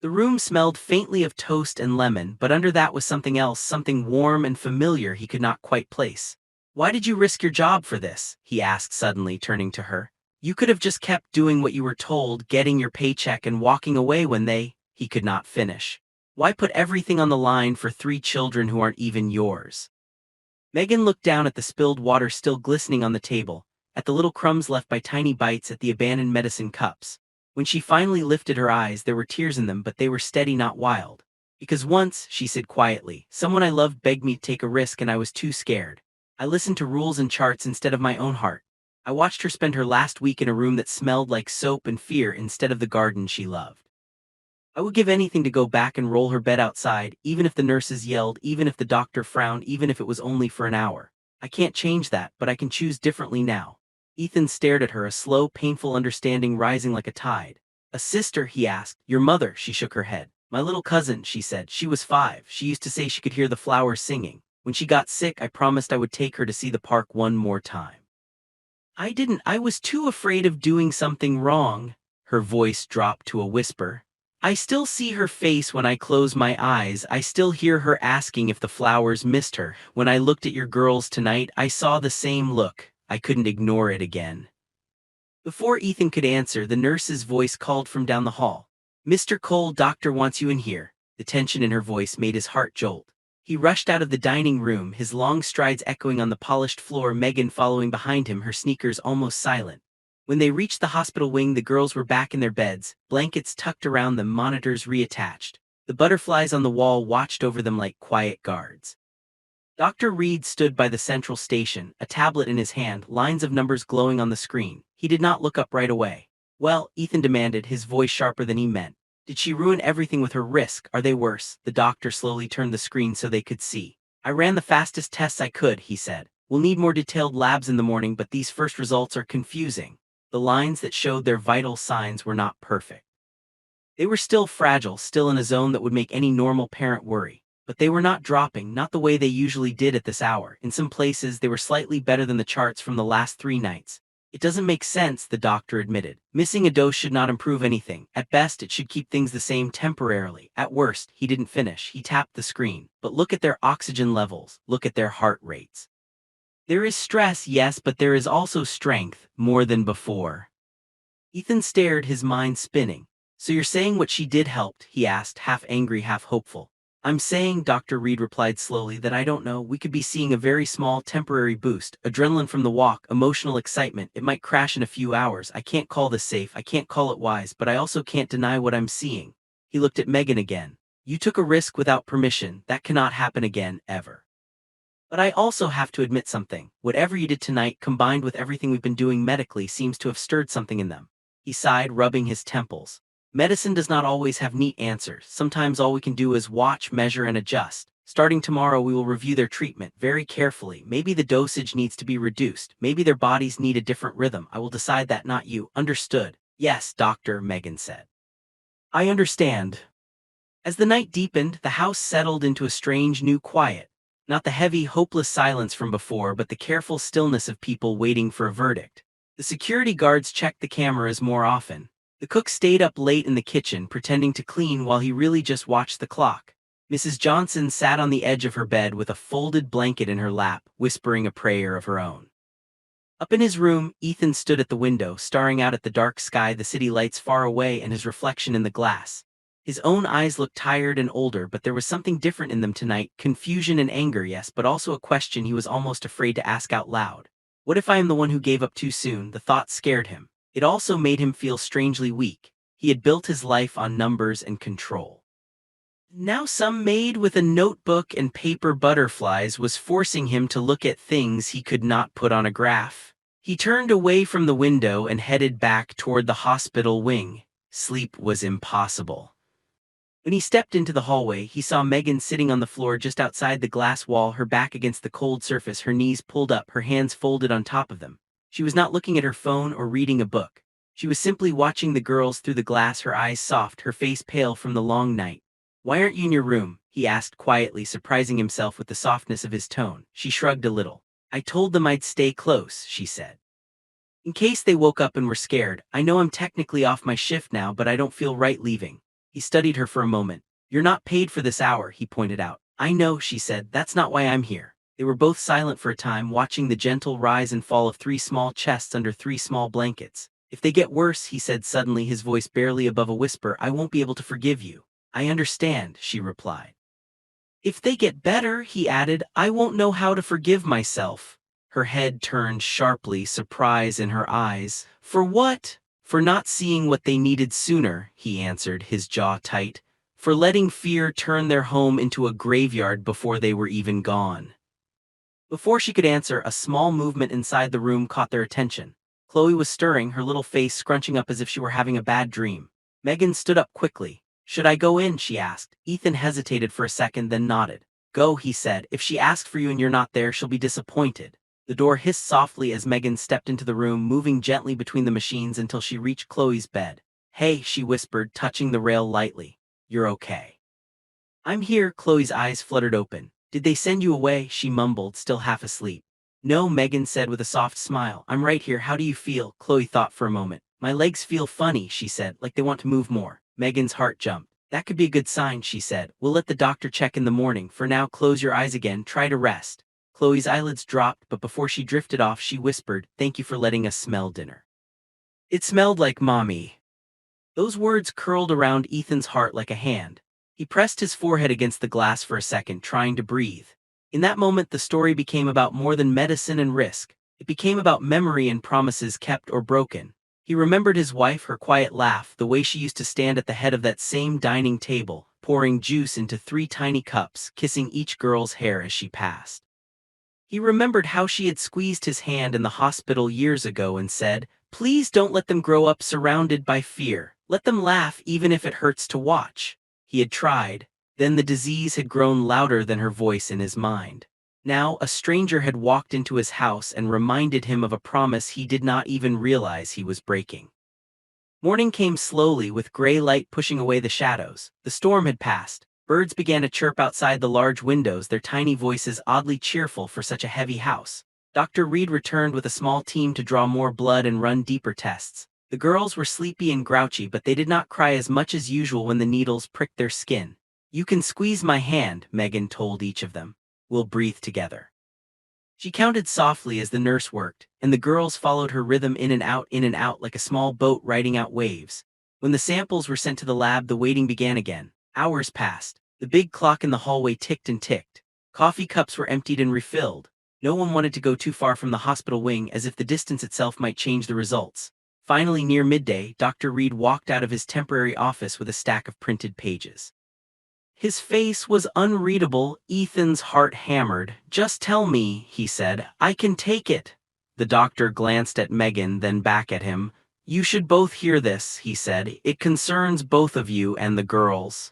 The room smelled faintly of toast and lemon, but under that was something else, something warm and familiar he could not quite place. Why did you risk your job for this? He asked suddenly, turning to her. You could have just kept doing what you were told, getting your paycheck and walking away when he could not finish. Why put everything on the line for 3 children who aren't even yours? Megan looked down at the spilled water still glistening on the table, at the little crumbs left by tiny bites at the abandoned medicine cups. When she finally lifted her eyes, there were tears in them, but they were steady, not wild. Because once, she said quietly, someone I loved begged me to take a risk and I was too scared. I listened to rules and charts instead of my own heart. I watched her spend her last week in a room that smelled like soap and fear instead of the garden she loved. I would give anything to go back and roll her bed outside, even if the nurses yelled, even if the doctor frowned, even if it was only for an hour. I can't change that, but I can choose differently now. Ethan stared at her, a slow, painful understanding rising like a tide. A sister, he asked. Your mother, she shook her head. My little cousin, she said. She was 5. She used to say she could hear the flowers singing. When she got sick, I promised I would take her to see the park one more time. I didn't. I was too afraid of doing something wrong. Her voice dropped to a whisper. I still see her face when I close my eyes. I still hear her asking if the flowers missed her. When I looked at your girls tonight, I saw the same look. I couldn't ignore it again. Before Ethan could answer, the nurse's voice called from down the hall. Mr. Cole, doctor wants you in here. The tension in her voice made his heart jolt. He rushed out of the dining room, his long strides echoing on the polished floor, Megan following behind him, her sneakers almost silent. When they reached the hospital wing, the girls were back in their beds, blankets tucked around them, monitors reattached. The butterflies on the wall watched over them like quiet guards. Dr. Reed stood by the central station, a tablet in his hand, lines of numbers glowing on the screen. He did not look up right away. Well, Ethan demanded, his voice sharper than he meant. Did she ruin everything with her risk? Are they worse? The doctor slowly turned the screen so they could see. I ran the fastest tests I could, he said. We'll need more detailed labs in the morning, but these first results are confusing. The lines that showed their vital signs were not perfect. They were still fragile, still in a zone that would make any normal parent worry. But they were not dropping, not the way they usually did at this hour. In some places, they were slightly better than the charts from the last 3 nights. It doesn't make sense, the doctor admitted. Missing a dose should not improve anything. At best, it should keep things the same temporarily. At worst, he didn't finish. He tapped the screen. But look at their oxygen levels. Look at their heart rates. There is stress, yes, but there is also strength, more than before. Ethan stared, his mind spinning. So you're saying what she did helped? He asked, half angry, half hopeful. I'm saying, Dr. Reed replied slowly, that I don't know. We could be seeing a very small temporary boost. Adrenaline from the walk, emotional excitement. It might crash in a few hours. I can't call this safe. I can't call it wise, but I also can't deny what I'm seeing. He looked at Megan again. You took a risk without permission. That cannot happen again, ever. But I also have to admit something. Whatever you did tonight, combined with everything we've been doing medically, seems to have stirred something in them. He sighed, rubbing his temples. Medicine does not always have neat answers. Sometimes all we can do is watch, measure, and adjust. Starting tomorrow, we will review their treatment very carefully. Maybe the dosage needs to be reduced. Maybe their bodies need a different rhythm. I will decide that, not you. Understood? Yes, doctor, Megan said. I understand. As the night deepened, the house settled into a strange new quiet. Not the heavy, hopeless silence from before, but the careful stillness of people waiting for a verdict. The security guards checked the cameras more often. The cook stayed up late in the kitchen, pretending to clean while he really just watched the clock. Mrs. Johnson sat on the edge of her bed with a folded blanket in her lap, whispering a prayer of her own. Up in his room, Ethan stood at the window, staring out at the dark sky, the city lights far away, and his reflection in the glass. His own eyes looked tired and older, but there was something different in them tonight, confusion and anger, yes, but also a question he was almost afraid to ask out loud. What if I am the one who gave up too soon? The thought scared him. It also made him feel strangely weak. He had built his life on numbers and control. Now some maid with a notebook and paper butterflies was forcing him to look at things he could not put on a graph. He turned away from the window and headed back toward the hospital wing. Sleep was impossible. When he stepped into the hallway, he saw Megan sitting on the floor just outside the glass wall, her back against the cold surface, her knees pulled up, her hands folded on top of them. She was not looking at her phone or reading a book. She was simply watching the girls through the glass, her eyes soft, her face pale from the long night. Why aren't you in your room? He asked quietly, surprising himself with the softness of his tone. She shrugged a little. I told them I'd stay close, she said. In case they woke up and were scared. I know I'm technically off my shift now, but I don't feel right leaving. He studied her for a moment. You're not paid for this hour, he pointed out. I know, she said. That's not why I'm here. They were both silent for a time, watching the gentle rise and fall of 3 small chests under 3 small blankets. If they get worse, he said suddenly, his voice barely above a whisper, I won't be able to forgive you. I understand, she replied. If they get better, he added, I won't know how to forgive myself. Her head turned sharply, surprise in her eyes. For what? For not seeing what they needed sooner, he answered, his jaw tight. For letting fear turn their home into a graveyard before they were even gone. Before she could answer, a small movement inside the room caught their attention. Chloe was stirring, her little face scrunching up as if she were having a bad dream. Megan stood up quickly. Should I go in? She asked. Ethan hesitated for a second, then nodded. Go, he said. If she asks for you and you're not there, she'll be disappointed. The door hissed softly as Megan stepped into the room, moving gently between the machines until she reached Chloe's bed. Hey, she whispered, touching the rail lightly. You're okay. I'm here. Chloe's eyes fluttered open. Did they send you away? She mumbled, still half asleep. No, Megan said with a soft smile. I'm right here. How do you feel? Chloe thought for a moment. My legs feel funny, she said, like they want to move more. Megan's heart jumped. That could be a good sign, she said. We'll let the doctor check in the morning. For now, close your eyes again. Try to rest. Chloe's eyelids dropped, but before she drifted off, she whispered, Thank you for letting us smell dinner. It smelled like mommy. Those words curled around Ethan's heart like a hand. He pressed his forehead against the glass for a second, trying to breathe. In that moment, the story became about more than medicine and risk. It became about memory and promises kept or broken. He remembered his wife, her quiet laugh, the way she used to stand at the head of that same dining table, pouring juice into 3 tiny cups, kissing each girl's hair as she passed. He remembered how she had squeezed his hand in the hospital years ago and said, Please don't let them grow up surrounded by fear. Let them laugh even if it hurts to watch. He had tried. Then the disease had grown louder than her voice in his mind. Now a stranger had walked into his house and reminded him of a promise he did not even realize he was breaking. Morning came slowly with gray light pushing away the shadows. The storm had passed. Birds began to chirp outside the large windows, their tiny voices oddly cheerful for such a heavy house. Dr. Reed returned with a small team to draw more blood and run deeper tests. The girls were sleepy and grouchy, but they did not cry as much as usual when the needles pricked their skin. "You can squeeze my hand," Megan told each of them. "We'll breathe together." She counted softly as the nurse worked, and the girls followed her rhythm in and out like a small boat riding out waves. When the samples were sent to the lab, the waiting began again. Hours passed. The big clock in the hallway ticked and ticked. Coffee cups were emptied and refilled. No one wanted to go too far from the hospital wing, as if the distance itself might change the results. Finally, near midday, Dr. Reed walked out of his temporary office with a stack of printed pages. His face was unreadable. Ethan's heart hammered. "Just tell me," he said. "I can take it." The doctor glanced at Megan, then back at him. "You should both hear this," he said. "It concerns both of you and the girls."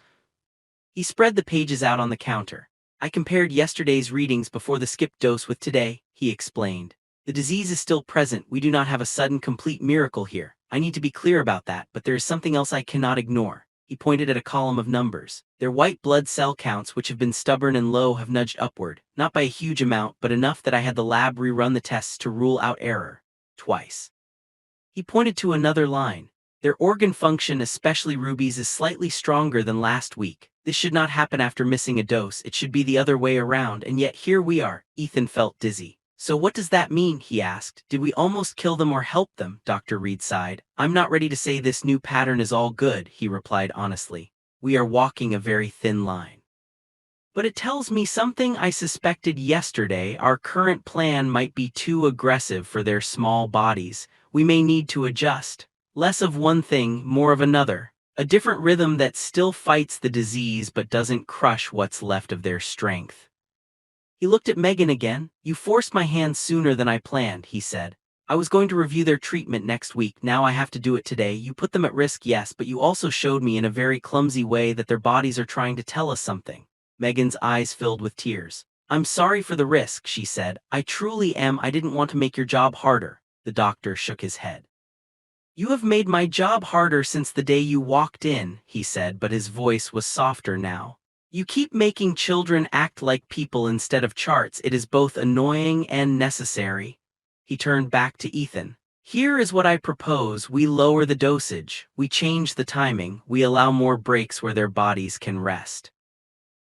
He spread the pages out on the counter. "I compared yesterday's readings before the skipped dose with today," he explained. "The disease is still present. We do not have a sudden, complete miracle here. I need to be clear about that, but there is something else I cannot ignore." He pointed at a column of numbers. "Their white blood cell counts, which have been stubborn and low, have nudged upward, not by a huge amount, but enough that I had the lab rerun the tests to rule out error. Twice." He pointed to another line. "Their organ function, especially Ruby's, is slightly stronger than last week. This should not happen after missing a dose. It should be the other way around, and yet here we are." Ethan felt dizzy. "So what does that mean?" he asked. "Did we almost kill them or help them?" Dr. Reed sighed. "I'm not ready to say this new pattern is all good," he replied honestly. "We are walking a very thin line. But it tells me something I suspected yesterday. Our current plan might be too aggressive for their small bodies. We may need to adjust. Less of one thing, more of another. A different rhythm that still fights the disease but doesn't crush what's left of their strength." He looked at Megan again. "You forced my hand sooner than I planned," he said. "I was going to review their treatment next week. Now I have to do it today. You put them at risk, yes, but you also showed me in a very clumsy way that their bodies are trying to tell us something." Megan's eyes filled with tears. "I'm sorry for the risk," she said. "I truly am. I didn't want to make your job harder." The doctor shook his head. "You have made my job harder since the day you walked in," he said, but his voice was softer now. "You keep making children act like people instead of charts. It is both annoying and necessary." He turned back to Ethan. "Here is what I propose. We lower the dosage. We change the timing. We allow more breaks where their bodies can rest.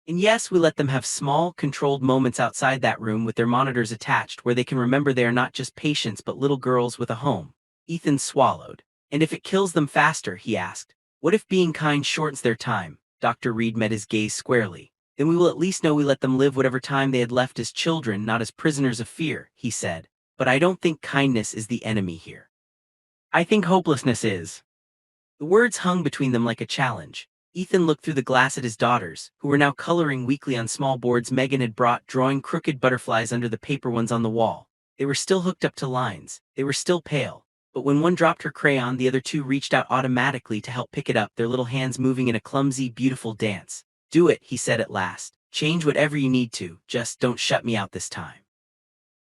And yes, we let them have small, controlled moments outside that room with their monitors attached where they can remember they are not just patients but little girls with a home." Ethan swallowed. "And if it kills them faster," he asked, "what if being kind shortens their time?" Dr. Reed met his gaze squarely. "Then we will at least know we let them live whatever time they had left as children, not as prisoners of fear," he said. "But I don't think kindness is the enemy here. I think hopelessness is." The words hung between them like a challenge. Ethan looked through the glass at his daughters, who were now coloring weekly on small boards Megan had brought, drawing crooked butterflies under the paper ones on the wall. They were still hooked up to lines. They were still pale. But when one dropped her crayon, the other two reached out automatically to help pick it up, their little hands moving in a clumsy, beautiful dance. "Do it," he said at last. "Change whatever you need to. Just don't shut me out this time."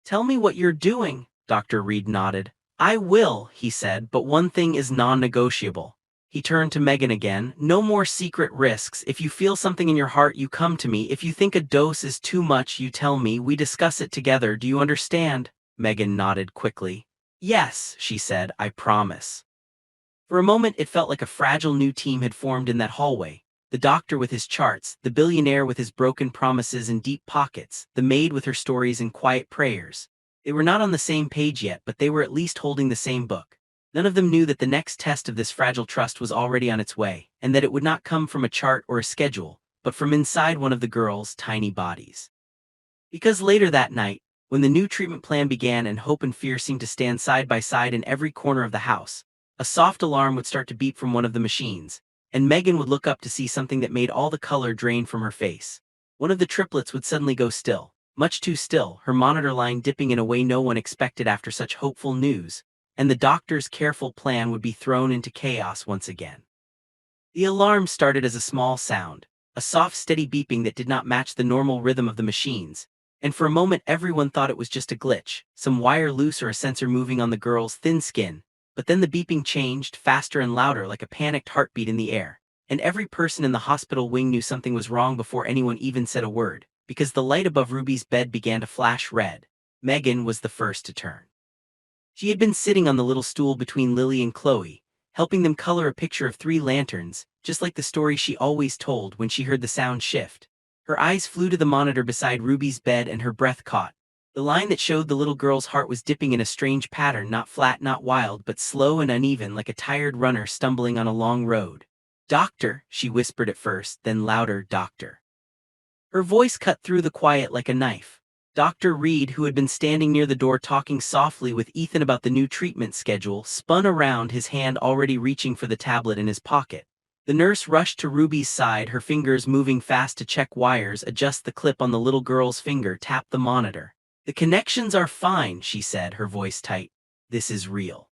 "Tell me what you're doing," Dr. Reed nodded. "I will," he said, "but one thing is non-negotiable." He turned to Megan again. "No more secret risks. If you feel something in your heart, you come to me. If you think a dose is too much, you tell me. We discuss it together. Do you understand?" Megan nodded quickly. "Yes," she said, "I promise." For a moment it felt like a fragile new team had formed in that hallway. The doctor with his charts, the billionaire with his broken promises and deep pockets, the maid with her stories and quiet prayers. They were not on the same page yet, but they were at least holding the same book. None of them knew that the next test of this fragile trust was already on its way, and that it would not come from a chart or a schedule, but from inside one of the girls' tiny bodies. Because later that night, when the new treatment plan began and hope and fear seemed to stand side by side in every corner of the house, a soft alarm would start to beep from one of the machines, and Megan would look up to see something that made all the color drain from her face. One of the triplets would suddenly go still, much too still, her monitor line dipping in a way no one expected after such hopeful news, and the doctor's careful plan would be thrown into chaos once again. The alarm started as a small sound, a soft steady beeping that did not match the normal rhythm of the machines, and for a moment everyone thought it was just a glitch, some wire loose or a sensor moving on the girl's thin skin. But then the beeping changed, faster and louder like a panicked heartbeat in the air, and every person in the hospital wing knew something was wrong before anyone even said a word, because the light above Ruby's bed began to flash red. Megan was the first to turn. She had been sitting on the little stool between Lily and Chloe, helping them color a picture of three lanterns, just like the story she always told. When she heard the sound shift, her eyes flew to the monitor beside Ruby's bed and her breath caught. The line that showed the little girl's heart was dipping in a strange pattern, not flat, not wild, but slow and uneven, like a tired runner stumbling on a long road. "Doctor," she whispered at first, then louder, "Doctor." Her voice cut through the quiet like a knife. Dr. Reed, who had been standing near the door talking softly with Ethan about the new treatment schedule, spun around, his hand already reaching for the tablet in his pocket. The nurse rushed to Ruby's side, her fingers moving fast to check wires, adjust the clip on the little girl's finger, tap the monitor. "The connections are fine," she said, her voice tight. "This is real."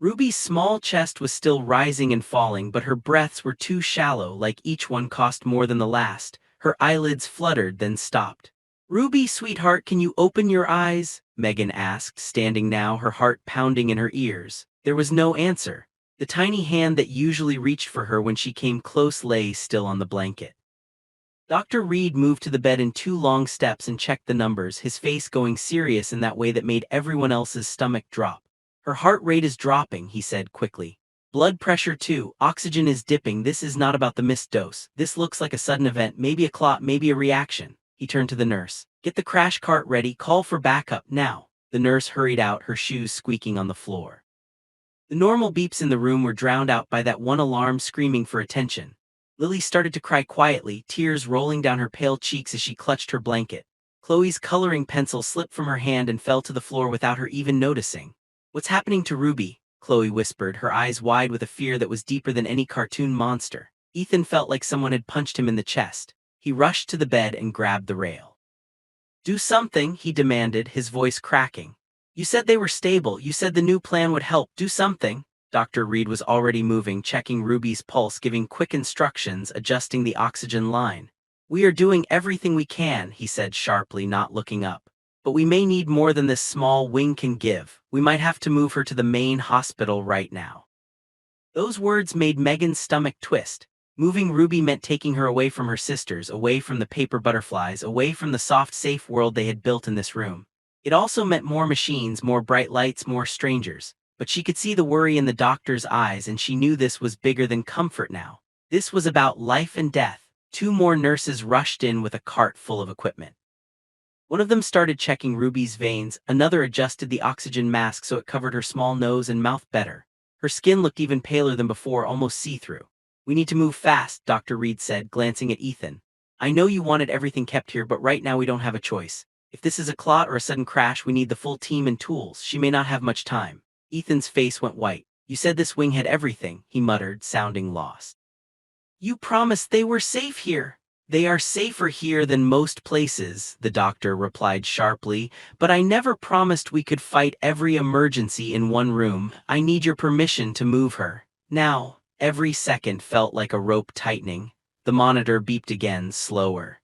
Ruby's small chest was still rising and falling, but her breaths were too shallow, like each one cost more than the last. Her eyelids fluttered, then stopped. "Ruby, sweetheart, can you open your eyes?" Megan asked, standing now, her heart pounding in her ears. There was no answer. The tiny hand that usually reached for her when she came close lay still on the blanket. Dr. Reed moved to the bed in two long steps and checked the numbers, his face going serious in that way that made everyone else's stomach drop. "Her heart rate is dropping," he said quickly. "Blood pressure too, oxygen is dipping. This is not about the missed dose. This looks like a sudden event, maybe a clot, maybe a reaction." He turned to the nurse. "Get the crash cart ready, call for backup, now." The nurse hurried out, her shoes squeaking on the floor. The normal beeps in the room were drowned out by that one alarm screaming for attention. Lily started to cry quietly, tears rolling down her pale cheeks as she clutched her blanket. Chloe's coloring pencil slipped from her hand and fell to the floor without her even noticing. "What's happening to Ruby?" Chloe whispered, her eyes wide with a fear that was deeper than any cartoon monster. Ethan felt like someone had punched him in the chest. He rushed to the bed and grabbed the rail. "Do something," he demanded, his voice cracking. "You said they were stable, you said the new plan would help, do something." Dr. Reed was already moving, checking Ruby's pulse, giving quick instructions, adjusting the oxygen line. "We are doing everything we can," he said sharply, not looking up. "But we may need more than this small wing can give. We might have to move her to the main hospital right now." Those words made Megan's stomach twist. Moving Ruby meant taking her away from her sisters, away from the paper butterflies, away from the soft, safe world they had built in this room. It also meant more machines, more bright lights, more strangers. But she could see the worry in the doctor's eyes, and she knew this was bigger than comfort now. This was about life and death. Two more nurses rushed in with a cart full of equipment. One of them started checking Ruby's veins, another adjusted the oxygen mask so it covered her small nose and mouth better. Her skin looked even paler than before, almost see-through. "We need to move fast," Dr. Reed said, glancing at Ethan. "I know you wanted everything kept here, but right now we don't have a choice. If this is a clot or a sudden crash, we need the full team and tools. She may not have much time." Ethan's face went white. "You said this wing had everything," he muttered, sounding lost. "You promised they were safe here." "They are safer here than most places," the doctor replied sharply, "but I never promised we could fight every emergency in one room. I need your permission to move her now." Every second felt like a rope tightening. The monitor beeped again, slower.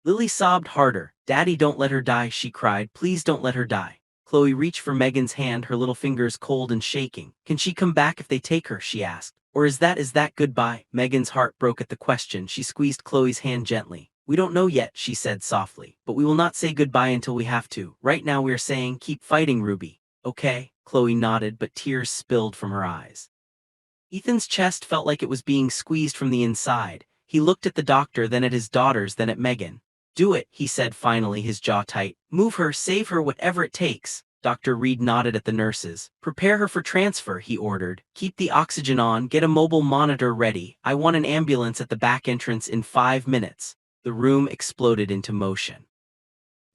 Lily sobbed harder. "Daddy, don't let her die," she cried. "Please don't let her die." Chloe reached for Megan's hand, her little fingers cold and shaking. "Can she come back if they take her?" she asked. "Or is that goodbye?" Megan's heart broke at the question. She squeezed Chloe's hand gently. "We don't know yet," she said softly, "but we will not say goodbye until we have to. Right now we are saying, keep fighting, Ruby." "Okay," Chloe nodded, but tears spilled from her eyes. Ethan's chest felt like it was being squeezed from the inside. He looked at the doctor, then at his daughters, then at Megan. "Do it," he said finally, his jaw tight. "Move her, save her, whatever it takes." Dr. Reed nodded at the nurses. "Prepare her for transfer," he ordered. "Keep the oxygen on, get a mobile monitor ready. I want an ambulance at the back entrance in 5 minutes." The room exploded into motion.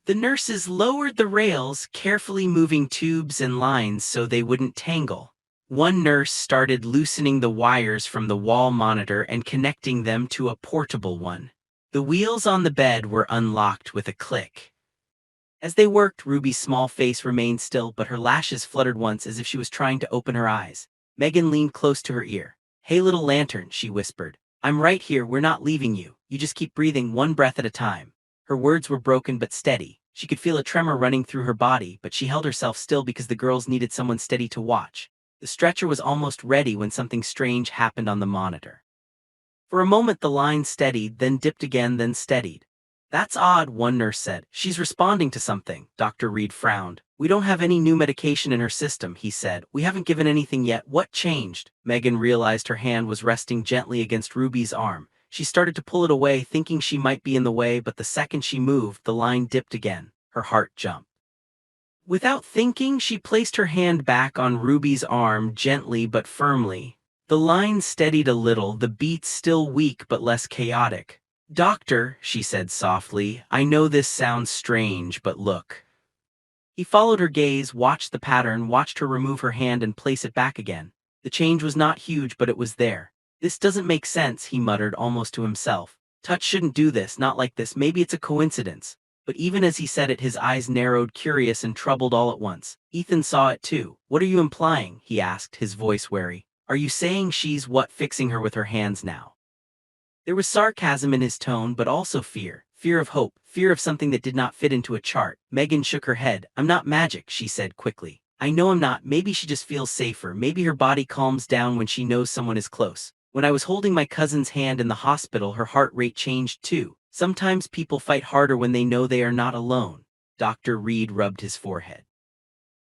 The nurses lowered the rails, carefully moving tubes and lines so they wouldn't tangle. One nurse started loosening the wires from the wall monitor and connecting them to a portable one. The wheels on the bed were unlocked with a click. As they worked, Ruby's small face remained still, but her lashes fluttered once as if she was trying to open her eyes. Megan leaned close to her ear. "Hey little lantern," she whispered. "I'm right here, we're not leaving you. You just keep breathing one breath at a time." Her words were broken but steady. She could feel a tremor running through her body, but she held herself still because the girls needed someone steady to watch. The stretcher was almost ready when something strange happened on the monitor. For a moment the line steadied, then dipped again, then steadied. "That's odd," one nurse said. "She's responding to something." Dr. Reed frowned. "We don't have any new medication in her system," he said. "We haven't given anything yet." "What changed?" Megan realized her hand was resting gently against Ruby's arm. She started to pull it away, thinking she might be in the way, but the second she moved, the line dipped again. Her heart jumped. Without thinking, she placed her hand back on Ruby's arm gently but firmly. The line steadied a little, the beats still weak but less chaotic. "Doctor," she said softly, "I know this sounds strange, but look." He followed her gaze, watched the pattern, watched her remove her hand and place it back again. The change was not huge, but it was there. "This doesn't make sense," he muttered almost to himself. "Touch shouldn't do this, not like this. Maybe it's a coincidence." But even as he said it, his eyes narrowed, curious and troubled all at once. Ethan saw it too. "What are you implying?" he asked, his voice wary. "Are you saying she's fixing her with her hands now?" There was sarcasm in his tone, but also fear. Fear of hope, fear of something that did not fit into a chart. Megan shook her head. "I'm not magic," she said quickly. "I know I'm not. Maybe she just feels safer. Maybe her body calms down when she knows someone is close. When I was holding my cousin's hand in the hospital, her heart rate changed too. Sometimes people fight harder when they know they are not alone." Dr. Reed rubbed his forehead.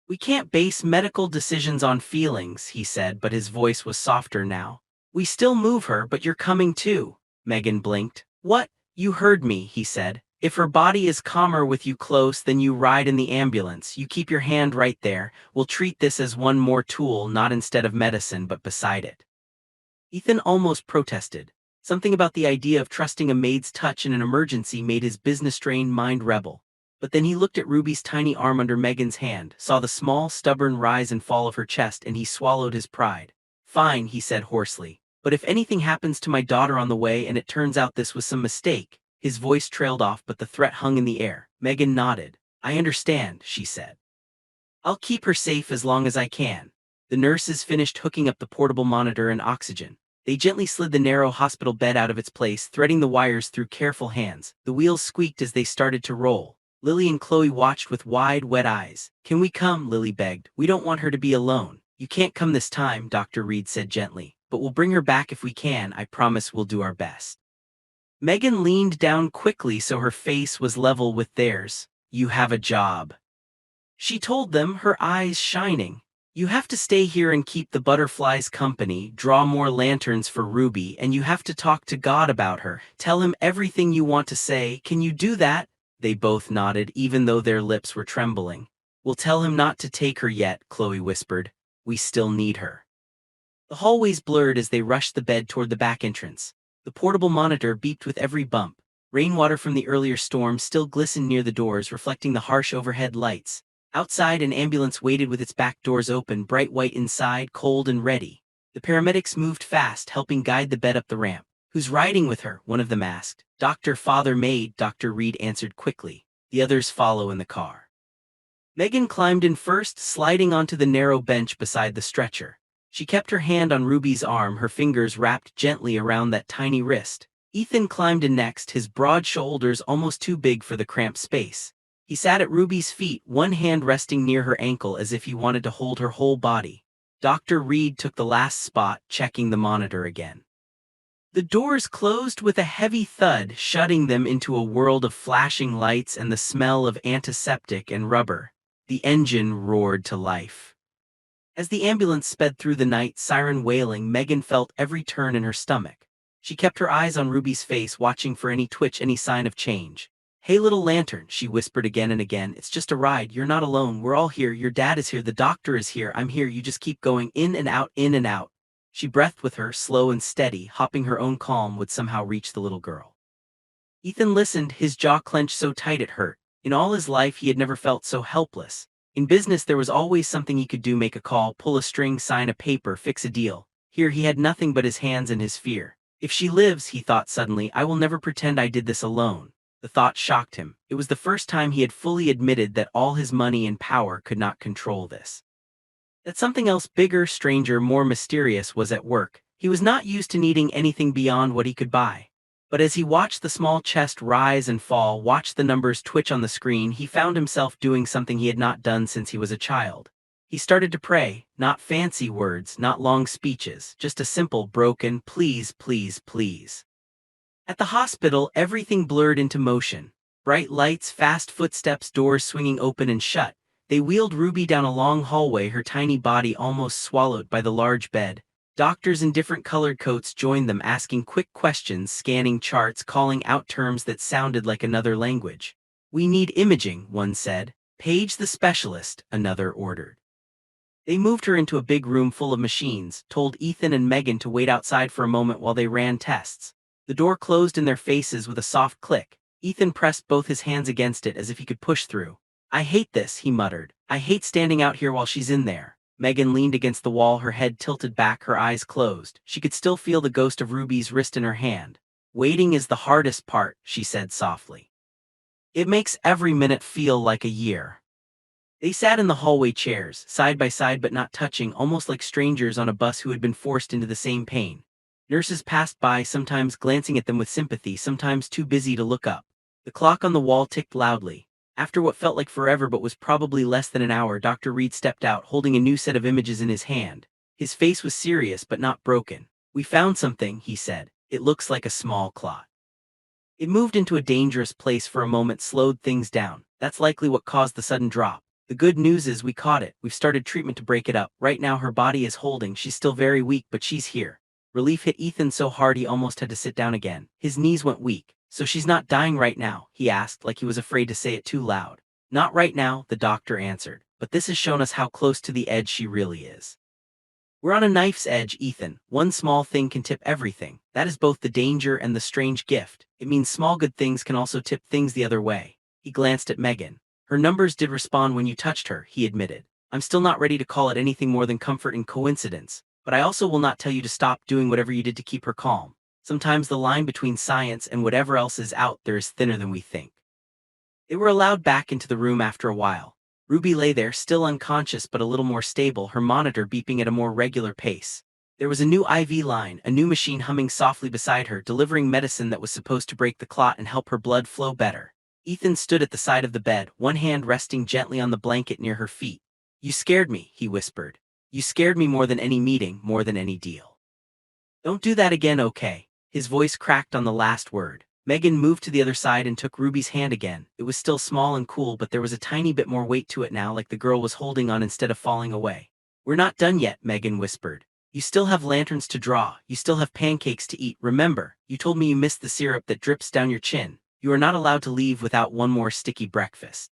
"We can't base medical decisions on feelings," he said, but his voice was softer now. "We still move her, but you're coming too." Megan blinked. "What?" "You heard me," he said. "If her body is calmer with you close, then you ride in the ambulance. You keep your hand right there. We'll treat this as one more tool, not instead of medicine, but beside it." Ethan almost protested. Something about the idea of trusting a maid's touch in an emergency made his business-trained mind rebel. But then he looked at Ruby's tiny arm under Megan's hand, saw the small, stubborn rise and fall of her chest, and he swallowed his pride. "Fine," he said hoarsely. "But if anything happens to my daughter on the way and it turns out this was some mistake." His voice trailed off, but the threat hung in the air. Megan nodded. "I understand," she said. "I'll keep her safe as long as I can." The nurses finished hooking up the portable monitor and oxygen. They gently slid the narrow hospital bed out of its place, threading the wires through careful hands. The wheels squeaked as they started to roll. Lily and Chloe watched with wide, wet eyes. "Can we come?" Lily begged. "We don't want her to be alone." "You can't come this time," Dr. Reed said gently. "But we'll bring her back if we can. I promise we'll do our best." Megan leaned down quickly so her face was level with theirs. "You have a job," she told them, her eyes shining. "You have to stay here and keep the butterflies company, draw more lanterns for Ruby, and you have to talk to God about her. Tell him everything you want to say. Can you do that?" They both nodded, even though their lips were trembling. "We'll tell him not to take her yet," Chloe whispered. "We still need her." The hallways blurred as they rushed the bed toward the back entrance. The portable monitor beeped with every bump. Rainwater from the earlier storm still glistened near the doors, reflecting the harsh overhead lights. Outside, an ambulance waited with its back doors open, bright white inside, cold and ready. The paramedics moved fast, helping guide the bed up the ramp. "Who's riding with her?" one of them asked. "Dr. Father Maid," Dr. Reed answered quickly. "The others follow in the car." Megan climbed in first, sliding onto the narrow bench beside the stretcher. She kept her hand on Ruby's arm, her fingers wrapped gently around that tiny wrist. Ethan climbed in next, his broad shoulders almost too big for the cramped space. He sat at Ruby's feet, one hand resting near her ankle as if he wanted to hold her whole body. Dr. Reed took the last spot, checking the monitor again. The doors closed with a heavy thud, shutting them into a world of flashing lights and the smell of antiseptic and rubber. The engine roared to life. As the ambulance sped through the night, siren wailing, Megan felt every turn in her stomach. She kept her eyes on Ruby's face, watching for any twitch, any sign of change. "Hey little lantern," she whispered again and again. "It's just a ride. You're not alone. We're all here. Your dad is here. The doctor is here. I'm here. You just keep going in and out, in and out." She breathed with her, slow and steady, hoping her own calm would somehow reach the little girl. Ethan listened, his jaw clenched so tight it hurt. In all his life he had never felt so helpless. In business there was always something he could do: make a call, pull a string, sign a paper, fix a deal. Here he had nothing but his hands and his fear. "If she lives," he thought suddenly, "I will never pretend I did this alone." The thought shocked him. It was the first time he had fully admitted that all his money and power could not control this. That something else bigger, stranger, more mysterious was at work. He was not used to needing anything beyond what he could buy. But as he watched the small chest rise and fall, watched the numbers twitch on the screen, he found himself doing something he had not done since he was a child. He started to pray, not fancy words, not long speeches, just a simple, broken, please, please, please. At the hospital, everything blurred into motion. Bright lights, fast footsteps, doors swinging open and shut. They wheeled Ruby down a long hallway, her tiny body almost swallowed by the large bed. Doctors in different colored coats joined them, asking quick questions, scanning charts, calling out terms that sounded like another language. "We need imaging," one said. "Page the specialist," another ordered. They moved her into a big room full of machines, told Ethan and Megan to wait outside for a moment while they ran tests. The door closed in their faces with a soft click. Ethan pressed both his hands against it as if he could push through. "I hate this," he muttered. "I hate standing out here while she's in there." Megan leaned against the wall, her head tilted back, her eyes closed. She could still feel the ghost of Ruby's wrist in her hand. "Waiting is the hardest part," she said softly. "It makes every minute feel like a year." They sat in the hallway chairs, side by side but not touching, almost like strangers on a bus who had been forced into the same pain. Nurses passed by, sometimes glancing at them with sympathy, sometimes too busy to look up. The clock on the wall ticked loudly. After what felt like forever but was probably less than an hour, Dr. Reed stepped out, holding a new set of images in his hand. His face was serious but not broken. "We found something," he said. "It looks like a small clot." It moved into a dangerous place for a moment, slowed things down. "That's likely what caused the sudden drop. The good news is we caught it. We've started treatment to break it up. Right now her body is holding. She's still very weak, but she's here." Relief hit Ethan so hard he almost had to sit down again. His knees went weak. "So she's not dying right now?" he asked, like he was afraid to say it too loud. "Not right now," the doctor answered. "But this has shown us how close to the edge she really is. We're on a knife's edge, Ethan. One small thing can tip everything. That is both the danger and the strange gift. It means small good things can also tip things the other way." He glanced at Megan. "Her numbers did respond when you touched her," he admitted. "I'm still not ready to call it anything more than comfort and coincidence. But I also will not tell you to stop doing whatever you did to keep her calm. Sometimes the line between science and whatever else is out there is thinner than we think." They were allowed back into the room after a while. Ruby lay there, still unconscious but a little more stable, her monitor beeping at a more regular pace. There was a new IV line, a new machine humming softly beside her, delivering medicine that was supposed to break the clot and help her blood flow better. Ethan stood at the side of the bed, one hand resting gently on the blanket near her feet. "You scared me," he whispered. "You scared me more than any meeting, more than any deal. Don't do that again, okay?" His voice cracked on the last word. Megan moved to the other side and took Ruby's hand again. It was still small and cool, but there was a tiny bit more weight to it now, like the girl was holding on instead of falling away. "We're not done yet," Megan whispered. "You still have lanterns to draw. You still have pancakes to eat. Remember, you told me you missed the syrup that drips down your chin. You are not allowed to leave without one more sticky breakfast."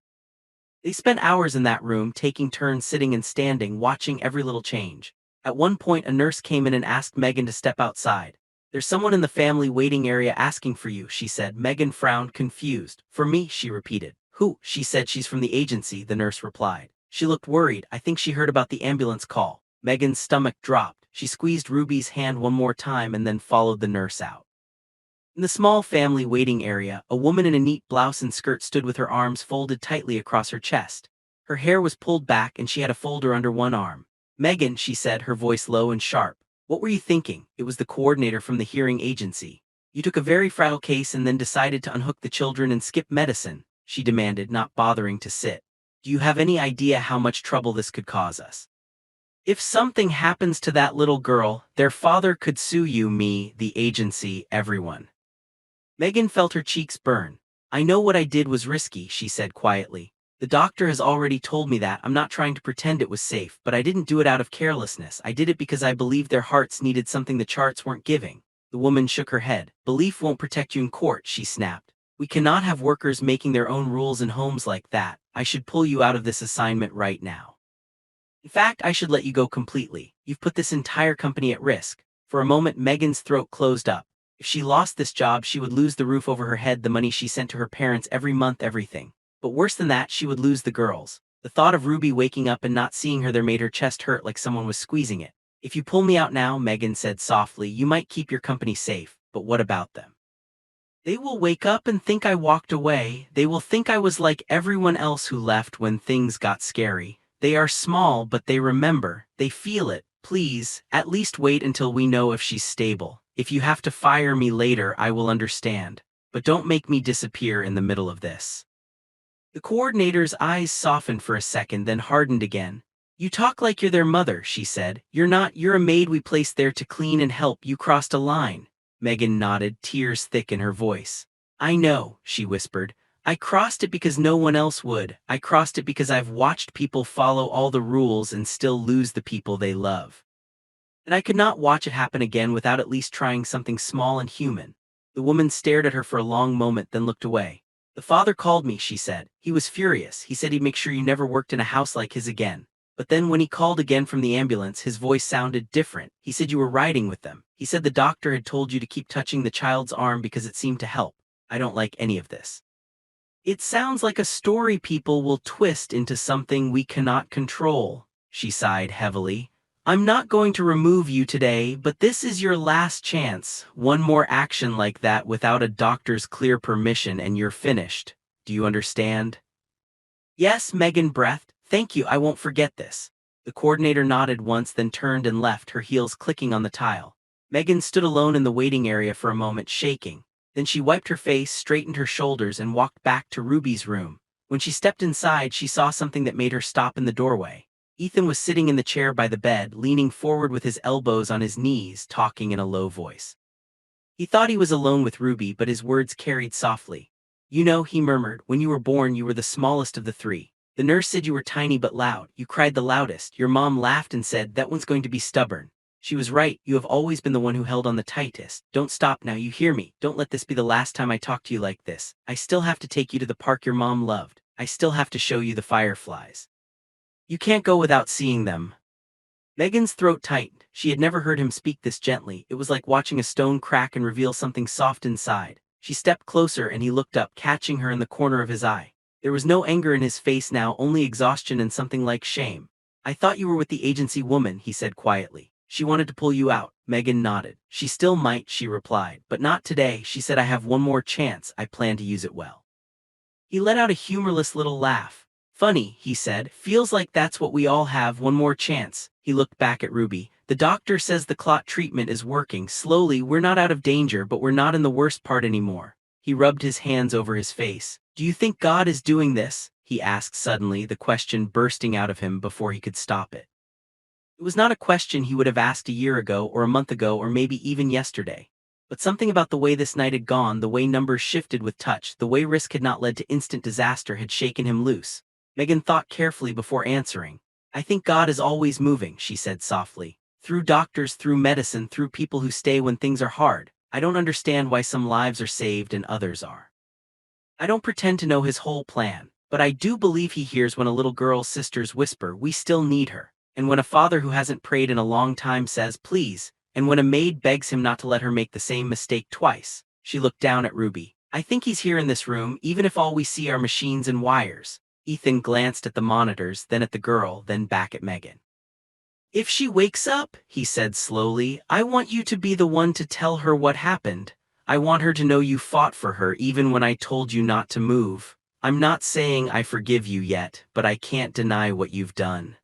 They spent hours in that room, taking turns sitting and standing, watching every little change. At one point, a nurse came in and asked Megan to step outside. "There's someone in the family waiting area asking for you," she said. Megan frowned, confused. "For me?" she repeated. "Who?" She said. "She's from the agency," the nurse replied. She looked worried. "I think she heard about the ambulance call." Megan's stomach dropped. She squeezed Ruby's hand one more time and then followed the nurse out. In the small family waiting area, a woman in a neat blouse and skirt stood with her arms folded tightly across her chest. Her hair was pulled back and she had a folder under one arm. "Megan," she said, her voice low and sharp. "What were you thinking?" It was the coordinator from the hearing agency. "You took a very fragile case and then decided to unhook the children and skip medicine," she demanded, not bothering to sit. "Do you have any idea how much trouble this could cause us? If something happens to that little girl, their father could sue you, me, the agency, everyone." Megan felt her cheeks burn. "I know what I did was risky," she said quietly. "The doctor has already told me that. I'm not trying to pretend it was safe, but I didn't do it out of carelessness. I did it because I believed their hearts needed something the charts weren't giving." The woman shook her head. "Belief won't protect you in court," she snapped. "We cannot have workers making their own rules in homes like that. I should pull you out of this assignment right now. In fact, I should let you go completely. You've put this entire company at risk." For a moment, Megan's throat closed up. If she lost this job, she would lose the roof over her head, the money she sent to her parents every month, everything. But worse than that, she would lose the girls. The thought of Ruby waking up and not seeing her there made her chest hurt like someone was squeezing it. "If you pull me out now," Megan said softly, "you might keep your company safe, but what about them? They will wake up and think I walked away. They will think I was like everyone else who left when things got scary. They are small, but they remember. They feel it. Please, at least wait until we know if she's stable. If you have to fire me later, I will understand. But don't make me disappear in the middle of this." The coordinator's eyes softened for a second, then hardened again. "You talk like you're their mother," she said. "You're not, you're a maid we placed there to clean and help. You crossed a line." Megan nodded, tears thick in her voice. "I know," she whispered. "I crossed it because no one else would. I crossed it because I've watched people follow all the rules and still lose the people they love. And I could not watch it happen again without at least trying something small and human." The woman stared at her for a long moment, then looked away. "The father called me," she said. "He was furious. He said he'd make sure you never worked in a house like his again. But then when he called again from the ambulance, his voice sounded different. He said you were riding with them. He said the doctor had told you to keep touching the child's arm because it seemed to help. I don't like any of this. It sounds like a story people will twist into something we cannot control." She sighed heavily. "I'm not going to remove you today, but this is your last chance. One more action like that without a doctor's clear permission and you're finished. Do you understand?" "Yes," Megan breathed. "Thank you, I won't forget this." The coordinator nodded once, then turned and left, her heels clicking on the tile. Megan stood alone in the waiting area for a moment, shaking. Then she wiped her face, straightened her shoulders, and walked back to Ruby's room. When she stepped inside, she saw something that made her stop in the doorway. Ethan was sitting in the chair by the bed, leaning forward with his elbows on his knees, talking in a low voice. He thought he was alone with Ruby, but his words carried softly. "You know," he murmured, "when you were born you were the smallest of the three. The nurse said you were tiny but loud. You cried the loudest. Your mom laughed and said, 'That one's going to be stubborn.' She was right. You have always been the one who held on the tightest. Don't stop now, you hear me? Don't let this be the last time I talk to you like this. I still have to take you to the park your mom loved. I still have to show you the fireflies. You can't go without seeing them." Megan's throat tightened. She had never heard him speak this gently. It was like watching a stone crack and reveal something soft inside. She stepped closer and he looked up, catching her in the corner of his eye. There was no anger in his face now, only exhaustion and something like shame. "I thought you were with the agency woman," he said quietly. "She wanted to pull you out." Megan nodded. "She still might," she replied. "But not today." She said, "I have one more chance. I plan to use it well." He let out a humorless little laugh. "Funny," he said. "Feels like that's what we all have, one more chance." He looked back at Ruby. "The doctor says the clot treatment is working. Slowly, we're not out of danger, but we're not in the worst part anymore." He rubbed his hands over his face. "Do you think God is doing this?" he asked suddenly, the question bursting out of him before he could stop it. It was not a question he would have asked a year ago or a month ago or maybe even yesterday. But something about the way this night had gone, the way numbers shifted with touch, the way risk had not led to instant disaster had shaken him loose. Megan thought carefully before answering. "I think God is always moving," she said softly. "Through doctors, through medicine, through people who stay when things are hard. I don't understand why some lives are saved and others are. I don't pretend to know his whole plan, but I do believe he hears when a little girl's sisters whisper, 'We still need her,' and when a father who hasn't prayed in a long time says, 'Please,' and when a maid begs him not to let her make the same mistake twice." She looked down at Ruby. "I think he's here in this room, even if all we see are machines and wires." Ethan glanced at the monitors, then at the girl, then back at Megan. "If she wakes up," he said slowly, "I want you to be the one to tell her what happened. I want her to know you fought for her even when I told you not to move. I'm not saying I forgive you yet, but I can't deny what you've done."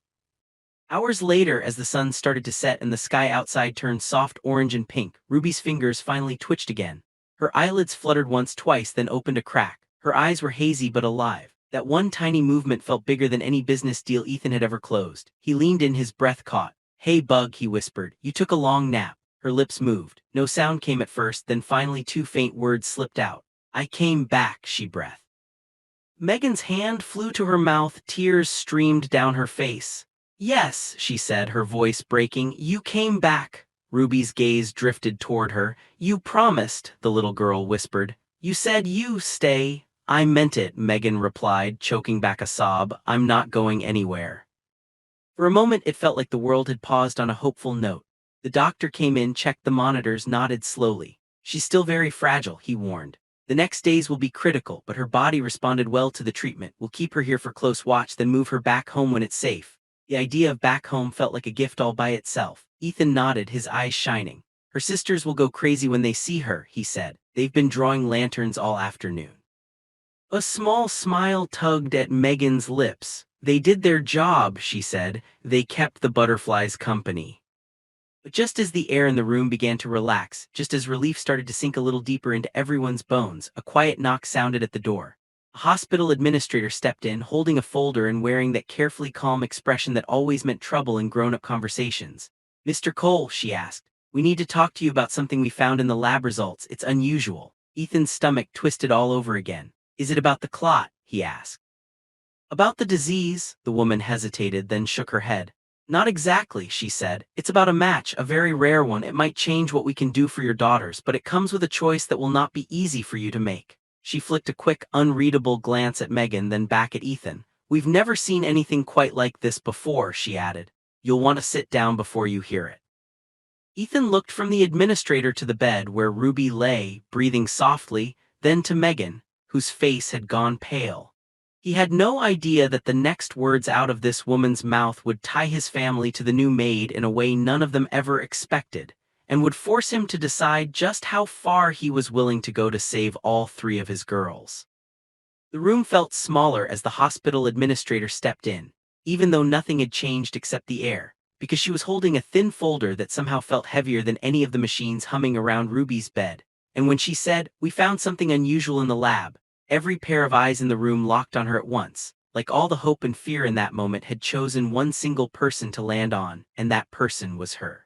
Hours later, as the sun started to set and the sky outside turned soft orange and pink, Ruby's fingers finally twitched again. Her eyelids fluttered once, twice, then opened a crack. Her eyes were hazy but alive. That one tiny movement felt bigger than any business deal Ethan had ever closed. He leaned in, his breath caught. "Hey, Bug," he whispered. "You took a long nap." Her lips moved. No sound came at first, then finally two faint words slipped out. "I came back," she breathed. Megan's hand flew to her mouth, tears streamed down her face. "Yes," she said, her voice breaking, "you came back." Ruby's gaze drifted toward her. "You promised," the little girl whispered. "You said you stay." "I meant it," Megan replied, choking back a sob. "I'm not going anywhere." For a moment it felt like the world had paused on a hopeful note. The doctor came in, checked the monitors, nodded slowly. "She's still very fragile," he warned. "The next days will be critical, but her body responded well to the treatment. We'll keep her here for close watch, then move her back home when it's safe." The idea of back home felt like a gift all by itself. Ethan nodded, his eyes shining. "Her sisters will go crazy when they see her," he said. "They've been drawing lanterns all afternoon." A small smile tugged at Megan's lips. "They did their job," she said. "They kept the butterflies company." But just as the air in the room began to relax, just as relief started to sink a little deeper into everyone's bones, a quiet knock sounded at the door. A hospital administrator stepped in, holding a folder and wearing that carefully calm expression that always meant trouble in grown-up conversations. "Mr. Cole," she asked, "we need to talk to you about something we found in the lab results. It's unusual." Ethan's stomach twisted all over again. "Is it about the clot?" he asked. "About the disease?" The woman hesitated, then shook her head. "Not exactly," she said. "It's about a match, a very rare one. It might change what we can do for your daughters, but it comes with a choice that will not be easy for you to make." She flicked a quick, unreadable glance at Megan, then back at Ethan. "We've never seen anything quite like this before," she added. "You'll want to sit down before you hear it." Ethan looked from the administrator to the bed where Ruby lay, breathing softly, then to Megan, whose face had gone pale. He had no idea that the next words out of this woman's mouth would tie his family to the new maid in a way none of them ever expected, and would force him to decide just how far he was willing to go to save all three of his girls. The room felt smaller as the hospital administrator stepped in, even though nothing had changed except the air, because she was holding a thin folder that somehow felt heavier than any of the machines humming around Ruby's bed. And when she said, "We found something unusual in the lab," every pair of eyes in the room locked on her at once, like all the hope and fear in that moment had chosen one single person to land on, and that person was her.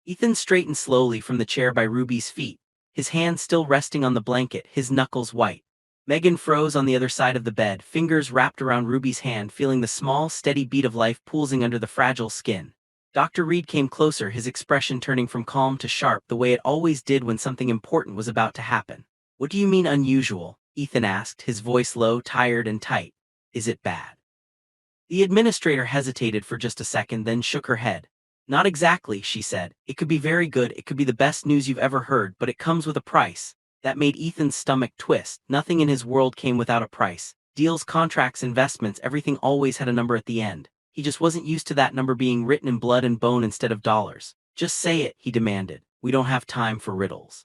Ethan straightened slowly from the chair by Ruby's feet, his hand still resting on the blanket, his knuckles white. Megan froze on the other side of the bed, fingers wrapped around Ruby's hand, feeling the small, steady beat of life pulsing under the fragile skin. Dr. Reed came closer, his expression turning from calm to sharp the way it always did when something important was about to happen. "What do you mean unusual?" Ethan asked, his voice low, tired, and tight. "Is it bad?" The administrator hesitated for just a second, then shook her head. "Not exactly," she said. "It could be very good, it could be the best news you've ever heard, but it comes with a price." That made Ethan's stomach twist. Nothing in his world came without a price. Deals, contracts, investments, everything always had a number at the end. He just wasn't used to that number being written in blood and bone instead of dollars. "Just say it," he demanded. "We don't have time for riddles."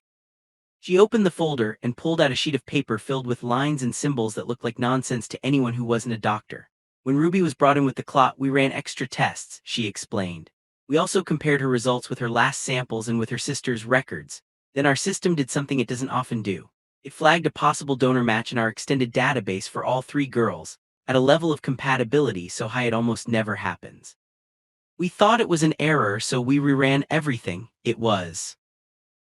She opened the folder and pulled out a sheet of paper filled with lines and symbols that looked like nonsense to anyone who wasn't a doctor. "When Ruby was brought in with the clot, we ran extra tests," she explained. "We also compared her results with her last samples and with her sister's records. Then our system did something it doesn't often do. It flagged a possible donor match in our extended database for all three girls, at a level of compatibility so high it almost never happens. We thought it was an error, so we reran everything. It was."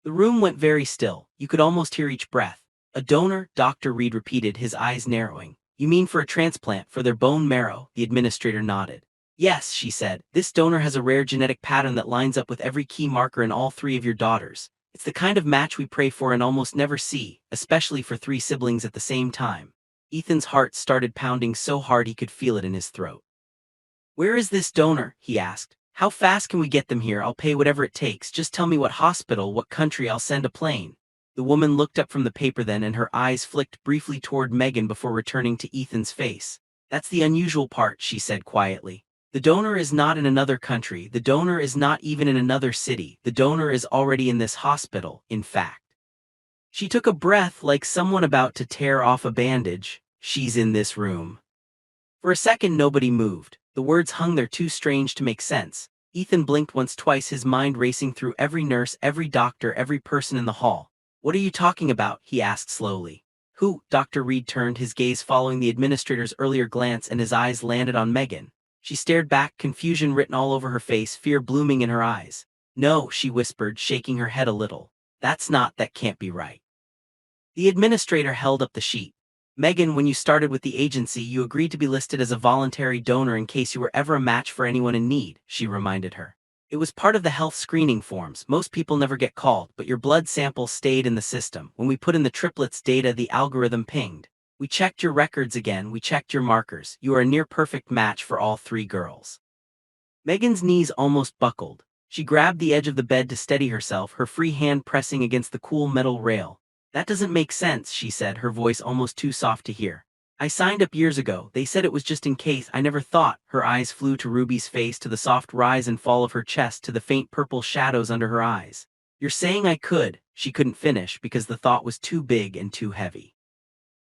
The room went very still. You could almost hear each breath. "A donor?" Dr. Reed repeated, his eyes narrowing. "You mean for a transplant, for their bone marrow?" The administrator nodded. "Yes," she said. "This donor has a rare genetic pattern that lines up with every key marker in all three of your daughters. It's the kind of match we pray for and almost never see, especially for three siblings at the same time." Ethan's heart started pounding so hard he could feel it in his throat. "Where is this donor?" he asked. "How fast can we get them here? I'll pay whatever it takes. Just tell me what hospital, what country, I'll send a plane." The woman looked up from the paper then, and her eyes flicked briefly toward Megan before returning to Ethan's face. "That's the unusual part," she said quietly. "The donor is not in another country. The donor is not even in another city. The donor is already in this hospital, in fact." She took a breath like someone about to tear off a bandage. "She's in this room." For a second nobody moved. The words hung there too strange to make sense. Ethan blinked once, twice, his mind racing through every nurse, every doctor, every person in the hall. "What are you talking about?" he asked slowly. "Who?" Dr. Reed turned, his gaze following the administrator's earlier glance, and his eyes landed on Megan. She stared back, confusion written all over her face, fear blooming in her eyes. "No," she whispered, shaking her head a little. That can't be right." The administrator held up the sheet. "Megan, when you started with the agency, you agreed to be listed as a voluntary donor in case you were ever a match for anyone in need," she reminded her. "It was part of the health screening forms. Most people never get called, but your blood sample stayed in the system. When we put in the triplets data, the algorithm pinged. We checked your records again, we checked your markers. You are a near-perfect match for all three girls." Megan's knees almost buckled. She grabbed the edge of the bed to steady herself, her free hand pressing against the cool metal rail. "That doesn't make sense," she said, her voice almost too soft to hear. "I signed up years ago. They said it was just in case. I never thought." Her eyes flew to Ruby's face, to the soft rise and fall of her chest, to the faint purple shadows under her eyes. "You're saying I could?" She couldn't finish because the thought was too big and too heavy.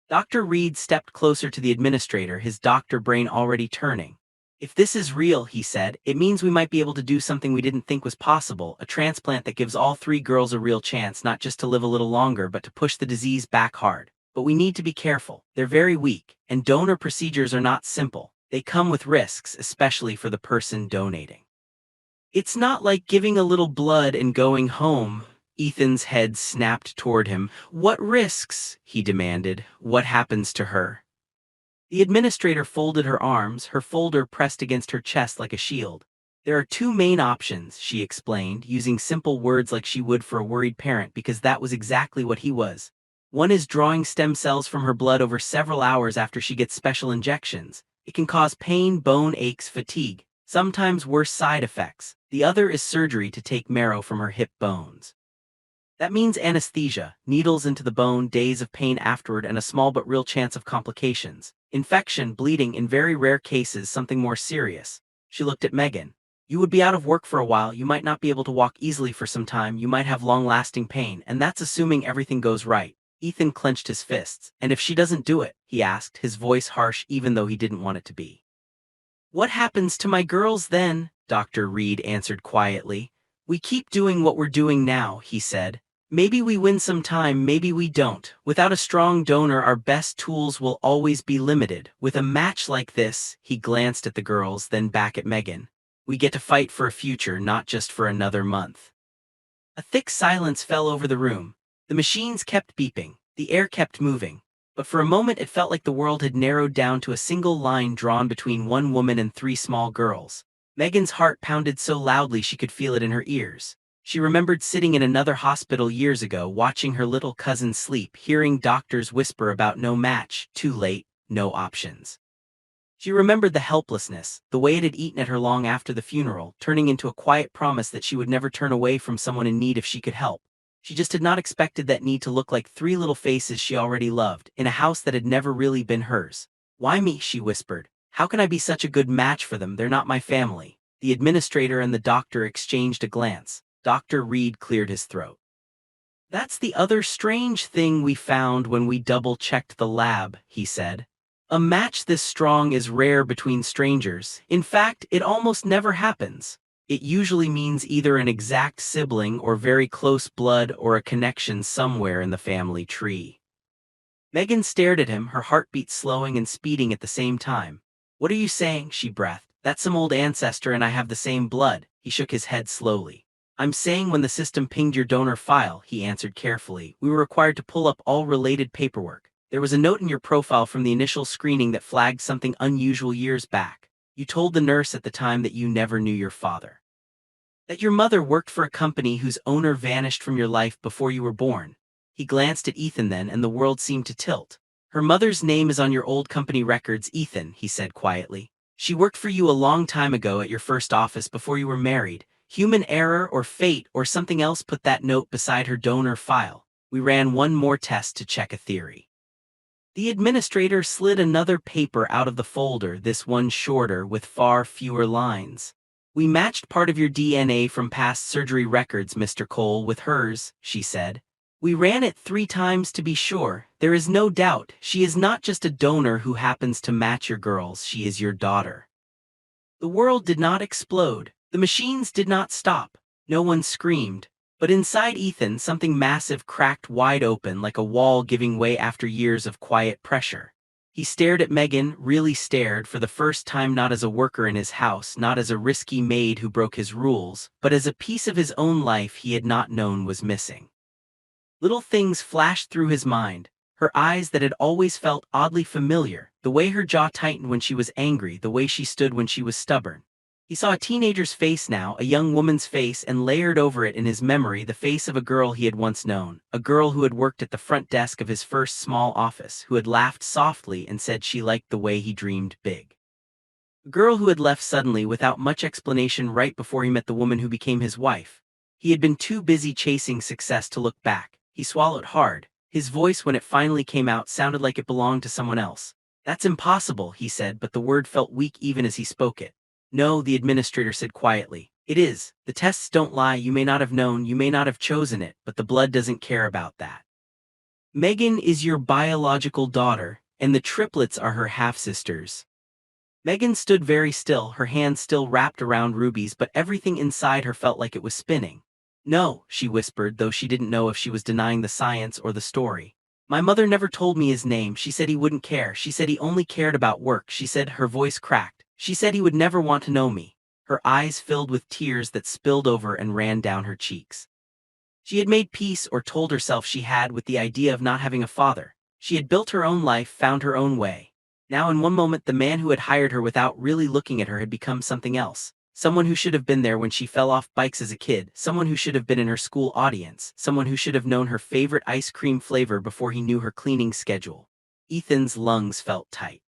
Dr. Reed stepped closer to the administrator, his doctor brain already turning. If this is real, he said, it means we might be able to do something we didn't think was possible, a transplant that gives all three girls a real chance not just to live a little longer but to push the disease back hard. But we need to be careful. They're very weak, and donor procedures are not simple. They come with risks, especially for the person donating. It's not like giving a little blood and going home. Ethan's head snapped toward him. What risks? He demanded. What happens to her? The administrator folded her arms, her folder pressed against her chest like a shield. There are two main options, she explained, using simple words like she would for a worried parent because that was exactly what he was. One is drawing stem cells from her blood over several hours after she gets special injections. It can cause pain, bone aches, fatigue, sometimes worse side effects. The other is surgery to take marrow from her hip bones. That means anesthesia, needles into the bone, days of pain afterward, and a small but real chance of complications. Infection, bleeding, in very rare cases, something more serious. She looked at Megan. You would be out of work for a while, you might not be able to walk easily for some time, you might have long-lasting pain, and that's assuming everything goes right. Ethan clenched his fists. And if she doesn't do it? He asked, his voice harsh even though he didn't want it to be. What happens to my girls then? Dr. Reed answered quietly. We keep doing what we're doing now, he said. Maybe we win some time, maybe we don't. Without a strong donor, our best tools will always be limited. With a match like this, he glanced at the girls, then back at Megan. We get to fight for a future, not just for another month. A thick silence fell over the room. The machines kept beeping. The air kept moving. But for a moment it felt like the world had narrowed down to a single line drawn between one woman and three small girls. Megan's heart pounded so loudly she could feel it in her ears. She remembered sitting in another hospital years ago, watching her little cousin sleep, hearing doctors whisper about no match, too late, no options. She remembered the helplessness, the way it had eaten at her long after the funeral, turning into a quiet promise that she would never turn away from someone in need if she could help. She just had not expected that need to look like three little faces she already loved, in a house that had never really been hers. Why me? She whispered. How can I be such a good match for them? They're not my family. The administrator and the doctor exchanged a glance. Dr. Reed cleared his throat. That's the other strange thing we found when we double-checked the lab, he said. A match this strong is rare between strangers. In fact, it almost never happens. It usually means either an exact sibling or very close blood or a connection somewhere in the family tree. Megan stared at him, her heartbeat slowing and speeding at the same time. What are you saying? She breathed. That's some old ancestor and I have the same blood. He shook his head slowly. I'm saying when the system pinged your donor file, he answered carefully, we were required to pull up all related paperwork. There was a note in your profile from the initial screening that flagged something unusual years back. You told the nurse at the time that you never knew your father. That your mother worked for a company whose owner vanished from your life before you were born. He glanced at Ethan then and the world seemed to tilt. Her mother's name is on your old company records, Ethan, he said quietly. She worked for you a long time ago at your first office before you were married. Human error or fate or something else put that note beside her donor file. We ran one more test to check a theory. The administrator slid another paper out of the folder, this one shorter with far fewer lines. We matched part of your DNA from past surgery records, Mr. Cole, with hers, she said. We ran it 3 times to be sure. There is no doubt, she is not just a donor who happens to match your girls, she is your daughter. The world did not explode. The machines did not stop. No one screamed. But inside Ethan, something massive cracked wide open like a wall giving way after years of quiet pressure. He stared at Megan, really stared, for the first time, not as a worker in his house, not as a risky maid who broke his rules, but as a piece of his own life he had not known was missing. Little things flashed through his mind. Her eyes that had always felt oddly familiar, the way her jaw tightened when she was angry, the way she stood when she was stubborn. He saw a teenager's face now, a young woman's face, and layered over it in his memory the face of a girl he had once known, a girl who had worked at the front desk of his first small office, who had laughed softly and said she liked the way he dreamed big. A girl who had left suddenly without much explanation right before he met the woman who became his wife. He had been too busy chasing success to look back. He swallowed hard. His voice, when it finally came out, sounded like it belonged to someone else. That's impossible, he said, but the word felt weak even as he spoke it. No, the administrator said quietly. It is. The tests don't lie. You may not have known, you may not have chosen it, but the blood doesn't care about that. Megan is your biological daughter, and the triplets are her half-sisters. Megan stood very still, her hands still wrapped around Ruby's, but everything inside her felt like it was spinning. "No," she whispered, though she didn't know if she was denying the science or the story. "My mother never told me his name. She said he wouldn't care. She said he only cared about work. She said," her voice cracked, "she said he would never want to know me." Her eyes filled with tears that spilled over and ran down her cheeks. She had made peace, or told herself she had, with the idea of not having a father. She had built her own life, found her own way. Now in one moment the man who had hired her without really looking at her had become something else. Someone who should have been there when she fell off bikes as a kid, someone who should have been in her school audience, someone who should have known her favorite ice cream flavor before he knew her cleaning schedule. Ethan's lungs felt tight.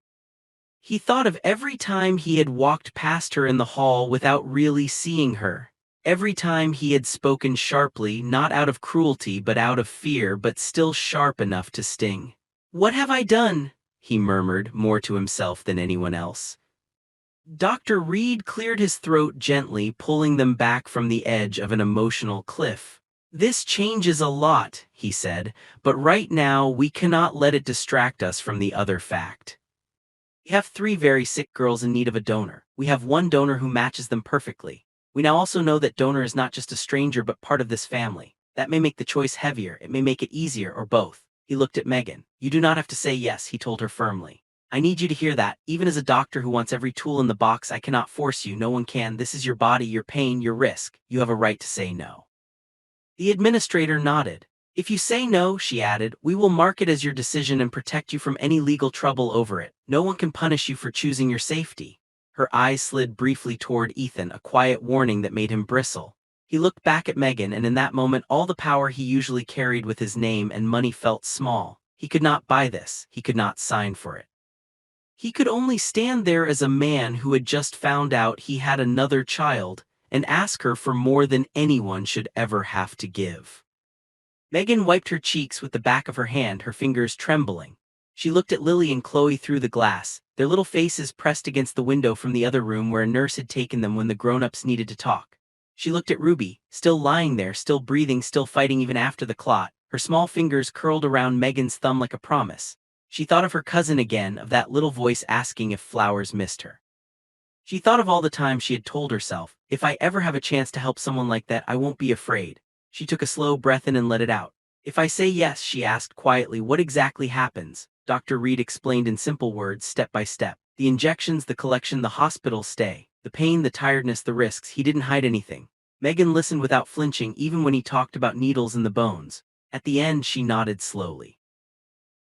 He thought of every time he had walked past her in the hall without really seeing her. Every time he had spoken sharply, not out of cruelty but out of fear, but still sharp enough to sting. "What have I done?" he murmured, more to himself than anyone else. Dr. Reed cleared his throat gently, pulling them back from the edge of an emotional cliff. "This changes a lot," he said, "but right now we cannot let it distract us from the other fact. We have 3 very sick girls in need of a donor. We have one donor who matches them perfectly. We now also know that donor is not just a stranger but part of this family. That may make the choice heavier, it may make it easier, or both." He looked at Megan. "You do not have to say yes," he told her firmly. "I need you to hear that. Even as a doctor who wants every tool in the box, I cannot force you. No one can. This is your body, your pain, your risk. You have a right to say no." The administrator nodded. "If you say no," she added, "we will mark it as your decision and protect you from any legal trouble over it. No one can punish you for choosing your safety." Her eyes slid briefly toward Ethan, a quiet warning that made him bristle. He looked back at Megan, and in that moment all the power he usually carried with his name and money felt small. He could not buy this, he could not sign for it. He could only stand there as a man who had just found out he had another child, and ask her for more than anyone should ever have to give. Megan wiped her cheeks with the back of her hand, her fingers trembling. She looked at Lily and Chloe through the glass, their little faces pressed against the window from the other room where a nurse had taken them when the grown-ups needed to talk. She looked at Ruby, still lying there, still breathing, still fighting even after the clot, her small fingers curled around Megan's thumb like a promise. She thought of her cousin again, of that little voice asking if flowers missed her. She thought of all the times she had told herself, "If I ever have a chance to help someone like that, I won't be afraid." She took a slow breath in and let it out. "If I say yes," she asked quietly, "what exactly happens?" Dr. Reed explained in simple words, step by step. The injections, the collection, the hospital stay, the pain, the tiredness, the risks. He didn't hide anything. Megan listened without flinching, even when he talked about needles in the bones. At the end, she nodded slowly.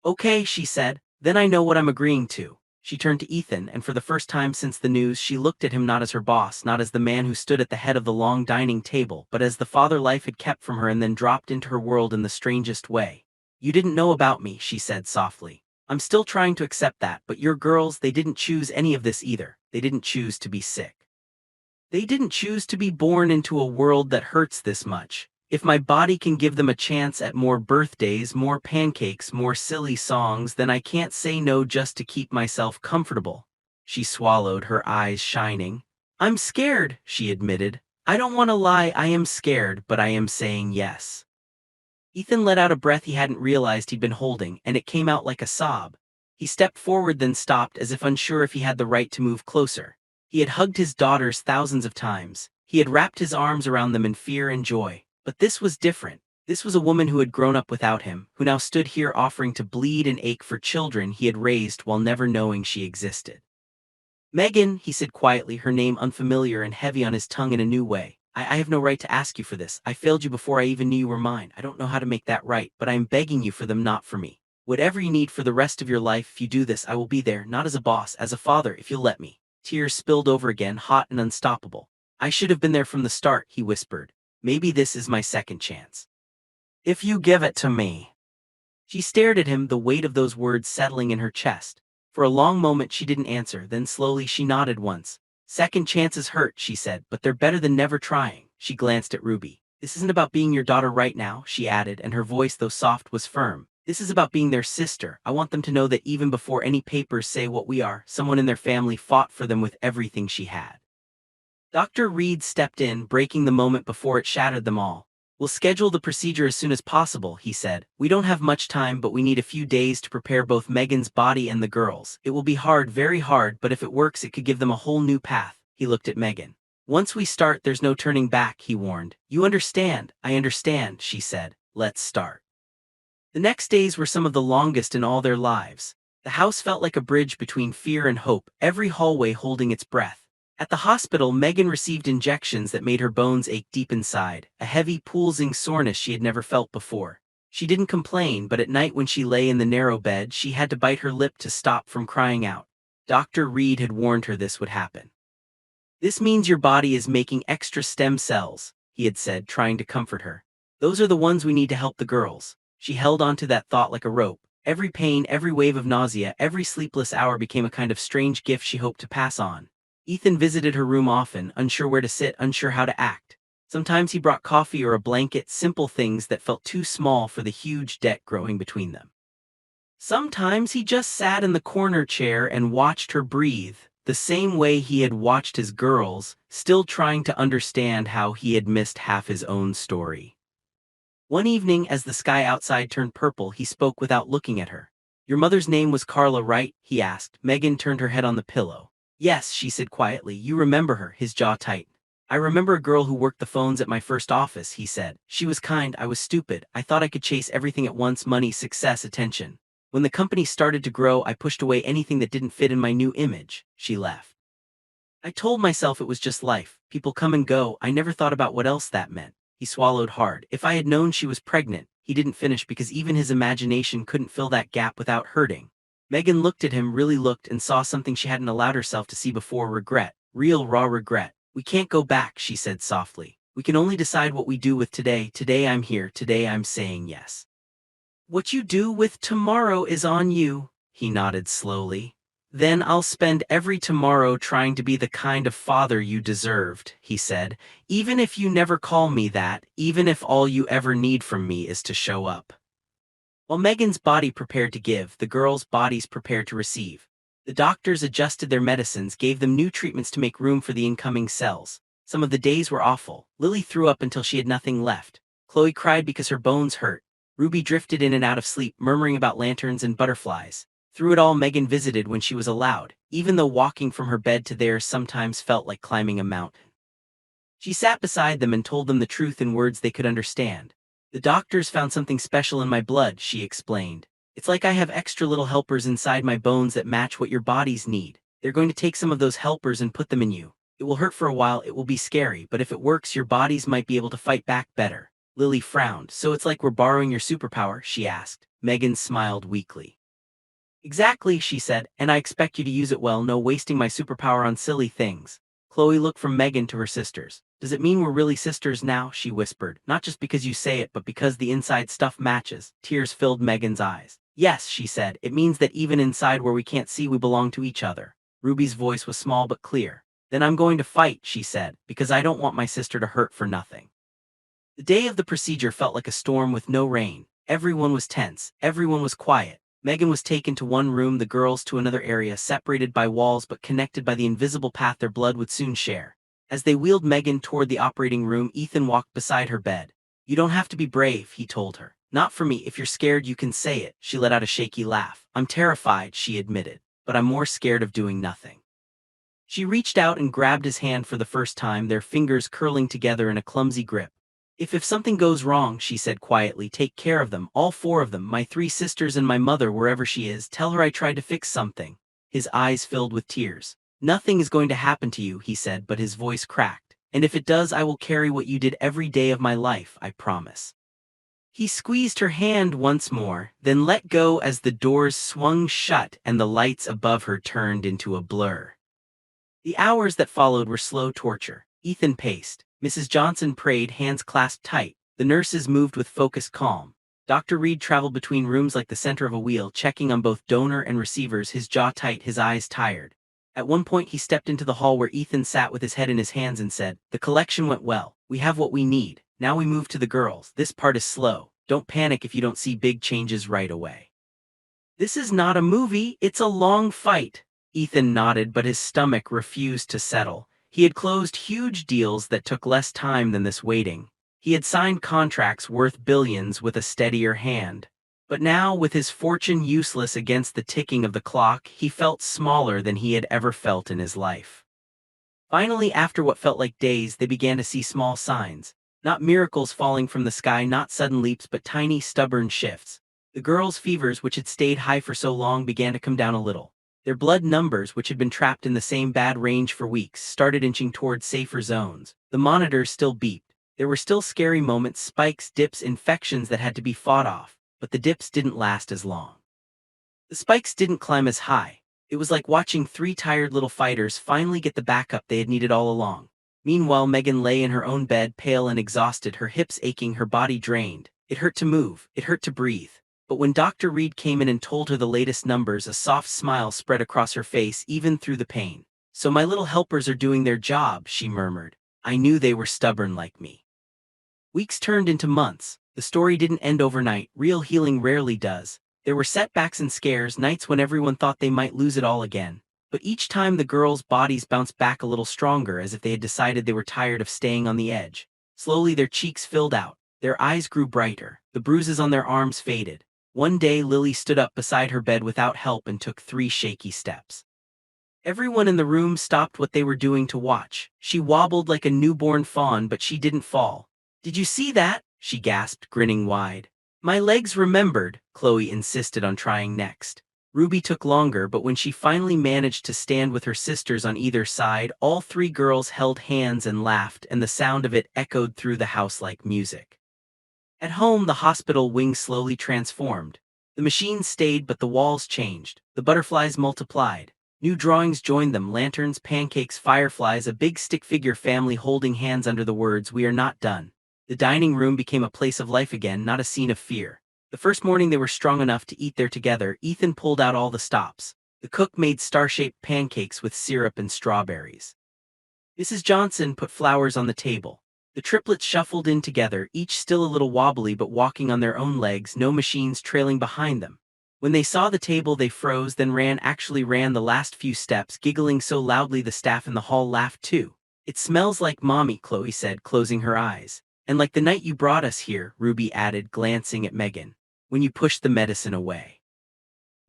"Okay," she said, "then I know what I'm agreeing to." She turned to Ethan, and for the first time since the news, she looked at him not as her boss, not as the man who stood at the head of the long dining table, but as the father life had kept from her and then dropped into her world in the strangest way. "You didn't know about me," she said softly. "I'm still trying to accept that, but your girls, they didn't choose any of this either. They didn't choose to be sick. They didn't choose to be born into a world that hurts this much. If my body can give them a chance at more birthdays, more pancakes, more silly songs, then I can't say no just to keep myself comfortable." She swallowed, her eyes shining. "I'm scared," she admitted. "I don't want to lie, I am scared, but I am saying yes." Ethan let out a breath he hadn't realized he'd been holding, and it came out like a sob. He stepped forward, then stopped, as if unsure if he had the right to move closer. He had hugged his daughters thousands of times. He had wrapped his arms around them in fear and joy. But this was different. This was a woman who had grown up without him, who now stood here offering to bleed and ache for children he had raised while never knowing she existed. "Megan," he said quietly, her name unfamiliar and heavy on his tongue in a new way. I have no right to ask you for this. I failed you before I even knew you were mine. I don't know how to make that right, but I am begging you for them, not for me. Whatever you need for the rest of your life, if you do this, I will be there, not as a boss, as a father, if you'll let me." Tears spilled over again, hot and unstoppable. "I should have been there from the start," he whispered. "Maybe this is my second chance. If you give it to me." She stared at him, the weight of those words settling in her chest. For a long moment she didn't answer, then slowly she nodded once. "Second chances hurt," she said, "but they're better than never trying." She glanced at Ruby. "This isn't about being your daughter right now," she added, and her voice, though soft, was firm. "This is about being their sister. I want them to know that even before any papers say what we are, someone in their family fought for them with everything she had." Dr. Reed stepped in, breaking the moment before it shattered them all. We'll schedule the procedure as soon as possible, he said. We don't have much time, but we need a few days to prepare both Megan's body and the girls. It will be hard, very hard, but if it works, it could give them a whole new path. He looked at Megan. Once we start, there's no turning back, he warned. You understand? I understand, she said. Let's start. The next days were some of the longest in all their lives. The house felt like a bridge between fear and hope, every hallway holding its breath. At the hospital, Megan received injections that made her bones ache deep inside, a heavy, pulsing soreness she had never felt before. She didn't complain, but at night when she lay in the narrow bed, she had to bite her lip to stop from crying out. Dr. Reed had warned her this would happen. This means your body is making extra stem cells, he had said, trying to comfort her. Those are the ones we need to help the girls. She held on to that thought like a rope. Every pain, every wave of nausea, every sleepless hour became a kind of strange gift she hoped to pass on. Ethan visited her room often, unsure where to sit, unsure how to act. Sometimes he brought coffee or a blanket, simple things that felt too small for the huge debt growing between them. Sometimes he just sat in the corner chair and watched her breathe, the same way he had watched his girls, still trying to understand how he had missed half his own story. One evening, as the sky outside turned purple, he spoke without looking at her. Your mother's name was Carla, right? He asked. Megan turned her head on the pillow. Yes, she said quietly. You remember her, his jaw tightened. I remember a girl who worked the phones at my first office, he said. She was kind, I was stupid. I thought I could chase everything at once: money, success, attention. When the company started to grow, I pushed away anything that didn't fit in my new image. She laughed. I told myself it was just life. People come and go. I never thought about what else that meant. He swallowed hard. If I had known she was pregnant, he didn't finish because even his imagination couldn't fill that gap without hurting. Megan looked at him, really looked, and saw something she hadn't allowed herself to see before: regret. Real, raw regret. We can't go back, she said softly. We can only decide what we do with today. Today I'm here. Today I'm saying yes. What you do with tomorrow is on you, he nodded slowly. Then I'll spend every tomorrow trying to be the kind of father you deserved, he said, even if you never call me that, even if all you ever need from me is to show up. While Megan's body prepared to give, the girls' bodies prepared to receive. The doctors adjusted their medicines, gave them new treatments to make room for the incoming cells. Some of the days were awful. Lily threw up until she had nothing left. Chloe cried because her bones hurt. Ruby drifted in and out of sleep, murmuring about lanterns and butterflies. Through it all, Megan visited when she was allowed, even though walking from her bed to theirs sometimes felt like climbing a mountain. She sat beside them and told them the truth in words they could understand. The doctors found something special in my blood, she explained. It's like I have extra little helpers inside my bones that match what your bodies need. They're going to take some of those helpers and put them in you. It will hurt for a while, it will be scary, but if it works, your bodies might be able to fight back better. Lily frowned. So it's like we're borrowing your superpower, she asked. Megan smiled weakly. Exactly, she said, and I expect you to use it well, no wasting my superpower on silly things. Chloe looked from Megan to her sisters. Does it mean we're really sisters now? She whispered. Not just because you say it, but because the inside stuff matches. Tears filled Megan's eyes. Yes, she said, it means that even inside where we can't see, we belong to each other. Ruby's voice was small but clear. Then I'm going to fight, she said, because I don't want my sister to hurt for nothing. The day of the procedure felt like a storm with no rain. Everyone was tense. Everyone was quiet. Megan was taken to one room, the girls to another area, separated by walls but connected by the invisible path their blood would soon share. As they wheeled Megan toward the operating room, Ethan walked beside her bed. You don't have to be brave, he told her. Not for me. If you're scared, you can say it. She let out a shaky laugh. I'm terrified, she admitted, but I'm more scared of doing nothing. She reached out and grabbed his hand for the first time, their fingers curling together in a clumsy grip. If something goes wrong, she said quietly, take care of them, all four of them, my three sisters and my mother, wherever she is. Tell her I tried to fix something. His eyes filled with tears. Nothing is going to happen to you, he said, but his voice cracked. And if it does, I will carry what you did every day of my life, I promise. He squeezed her hand once more, then let go as the doors swung shut and the lights above her turned into a blur. The hours that followed were slow torture. Ethan paced. Mrs. Johnson prayed, hands clasped tight. The nurses moved with focused calm. Dr. Reed traveled between rooms like the center of a wheel, checking on both donor and receivers, his jaw tight, his eyes tired. At one point he stepped into the hall where Ethan sat with his head in his hands and said, the collection went well. We have what we need. Now we move to the girls. This part is slow. Don't panic if you don't see big changes right away. This is not a movie, it's a long fight. Ethan nodded, but his stomach refused to settle. He had closed huge deals that took less time than this waiting. He had signed contracts worth billions with a steadier hand. But now, with his fortune useless against the ticking of the clock, he felt smaller than he had ever felt in his life. Finally, after what felt like days, they began to see small signs. Not miracles falling from the sky, not sudden leaps, but tiny, stubborn shifts. The girls' fevers, which had stayed high for so long, began to come down a little. Their blood numbers, which had been trapped in the same bad range for weeks, started inching towards safer zones. The monitors still beeped. There were still scary moments, spikes, dips, infections that had to be fought off, but the dips didn't last as long. The spikes didn't climb as high. It was like watching three tired little fighters finally get the backup they had needed all along. Meanwhile, Megan lay in her own bed, pale and exhausted, her hips aching, her body drained. It hurt to move, it hurt to breathe. But when Dr. Reed came in and told her the latest numbers, a soft smile spread across her face, even through the pain. "So my little helpers are doing their job," she murmured. "I knew they were stubborn like me." Weeks turned into months. The story didn't end overnight. Real healing rarely does. There were setbacks and scares, nights when everyone thought they might lose it all again. But each time the girls' bodies bounced back a little stronger, as if they had decided they were tired of staying on the edge. Slowly their cheeks filled out. Their eyes grew brighter. The bruises on their arms faded. One day Lily stood up beside her bed without help and took 3 shaky steps. Everyone in the room stopped what they were doing to watch. She wobbled like a newborn fawn, but she didn't fall. "Did you see that?" she gasped, grinning wide. "My legs remembered," Chloe insisted on trying next. Ruby took longer, but when she finally managed to stand with her sisters on either side, all 3 girls held hands and laughed, and the sound of it echoed through the house like music. At home, the hospital wing slowly transformed. The machines stayed, but the walls changed. The butterflies multiplied. New drawings joined them: lanterns, pancakes, fireflies, a big stick figure family holding hands under the words, "We are not done." The dining room became a place of life again, not a scene of fear. The first morning they were strong enough to eat there together, Ethan pulled out all the stops. The cook made star-shaped pancakes with syrup and strawberries. Mrs. Johnson put flowers on the table. The triplets shuffled in together, each still a little wobbly but walking on their own legs, no machines trailing behind them. When they saw the table, they froze, then ran the last few steps, giggling so loudly the staff in the hall laughed too. "It smells like Mommy," Chloe said, closing her eyes. "And like the night you brought us here," Ruby added, glancing at Megan, "when you pushed the medicine away."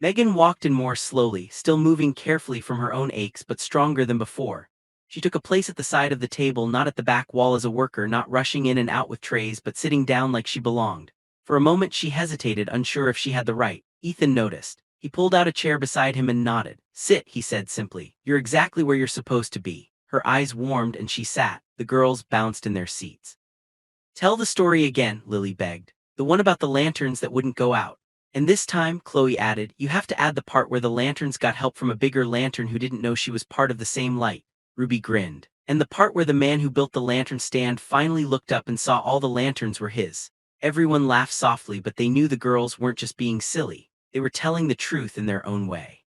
Megan walked in more slowly, still moving carefully from her own aches, but stronger than before. She took a place at the side of the table, not at the back wall as a worker, not rushing in and out with trays, but sitting down like she belonged. For a moment she hesitated, unsure if she had the right. Ethan noticed. He pulled out a chair beside him and nodded. "Sit," he said simply. "You're exactly where you're supposed to be." Her eyes warmed and she sat. The girls bounced in their seats. "Tell the story again," Lily begged. "The one about the lanterns that wouldn't go out." "And this time," Chloe added, "you have to add the part where the lanterns got help from a bigger lantern who didn't know she was part of the same light." Ruby grinned. "And the part where the man who built the lantern stand finally looked up and saw all the lanterns were his." Everyone laughed softly, but they knew the girls weren't just being silly. They were telling the truth in their own way.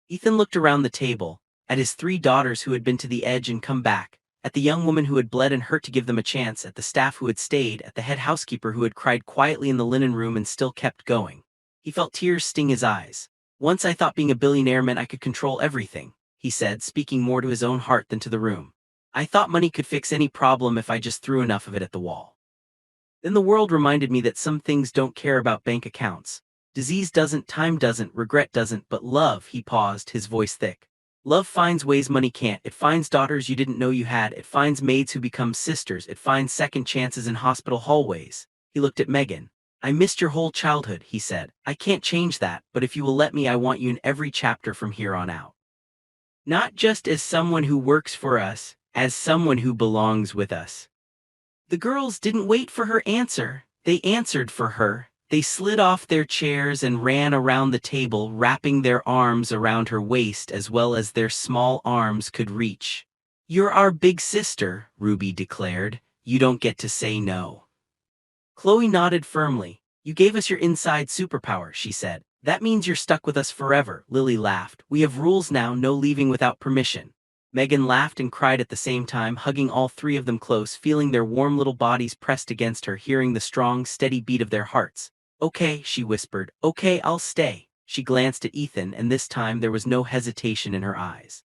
Ethan looked around the table, at his 3 daughters who had been to the edge and come back, at the young woman who had bled and hurt to give them a chance, at the staff who had stayed, at the head housekeeper who had cried quietly in the linen room and still kept going. He felt tears sting his eyes. "Once I thought being a billionaire meant I could control everything," he said, speaking more to his own heart than to the room. "I thought money could fix any problem if I just threw enough of it at the wall. Then the world reminded me that some things don't care about bank accounts. Disease doesn't, time doesn't, regret doesn't, but love." He paused, his voice thick. "Love finds ways money can't. It finds daughters you didn't know you had. It finds maids who become sisters. It finds second chances in hospital hallways." He looked at Megan. "I missed your whole childhood," he said. "I can't change that, but if you will let me, I want you in every chapter from here on out. Not just as someone who works for us, as someone who belongs with us." The girls didn't wait for her answer. They answered for her. They slid off their chairs and ran around the table, wrapping their arms around her waist as well as their small arms could reach. "You're our big sister," Ruby declared. "You don't get to say no." Chloe nodded firmly. "You gave us your inside superpower," she said. "That means you're stuck with us forever." Lily laughed. "We have rules now, no leaving without permission." Megan laughed and cried at the same time, hugging all 3 of them close, feeling their warm little bodies pressed against her, hearing the strong, steady beat of their hearts. "Okay," she whispered. "Okay, I'll stay." She glanced at Ethan, and this time there was no hesitation in her eyes.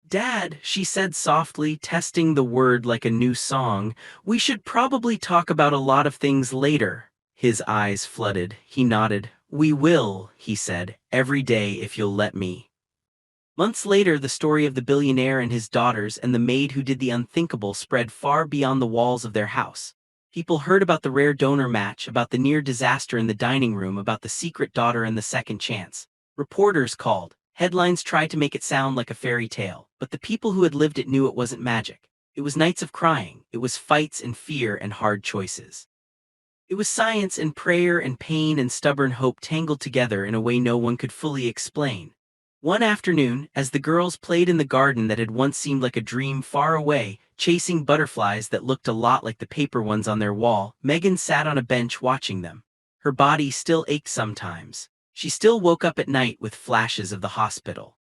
Dad, she said softly, testing the word like a new song, we should probably talk about a lot of things later. His eyes flooded. He nodded. We will, he said, every day if you'll let me. Months later, the story of the billionaire and his daughters and the maid who did the unthinkable spread far beyond the walls of their house. People heard about the rare donor match, about the near disaster in the dining room, about the secret daughter and the second chance. Reporters called. Headlines tried to make it sound like a fairy tale, but the people who had lived it knew it wasn't magic. It was nights of crying. It was fights and fear and hard choices. It was science and prayer and pain and stubborn hope tangled together in a way no one could fully explain. One afternoon, as the girls played in the garden that had once seemed like a dream far away, chasing butterflies that looked a lot like the paper ones on their wall, Megan sat on a bench watching them. Her body still ached sometimes. She still woke up at night with flashes of the hospital.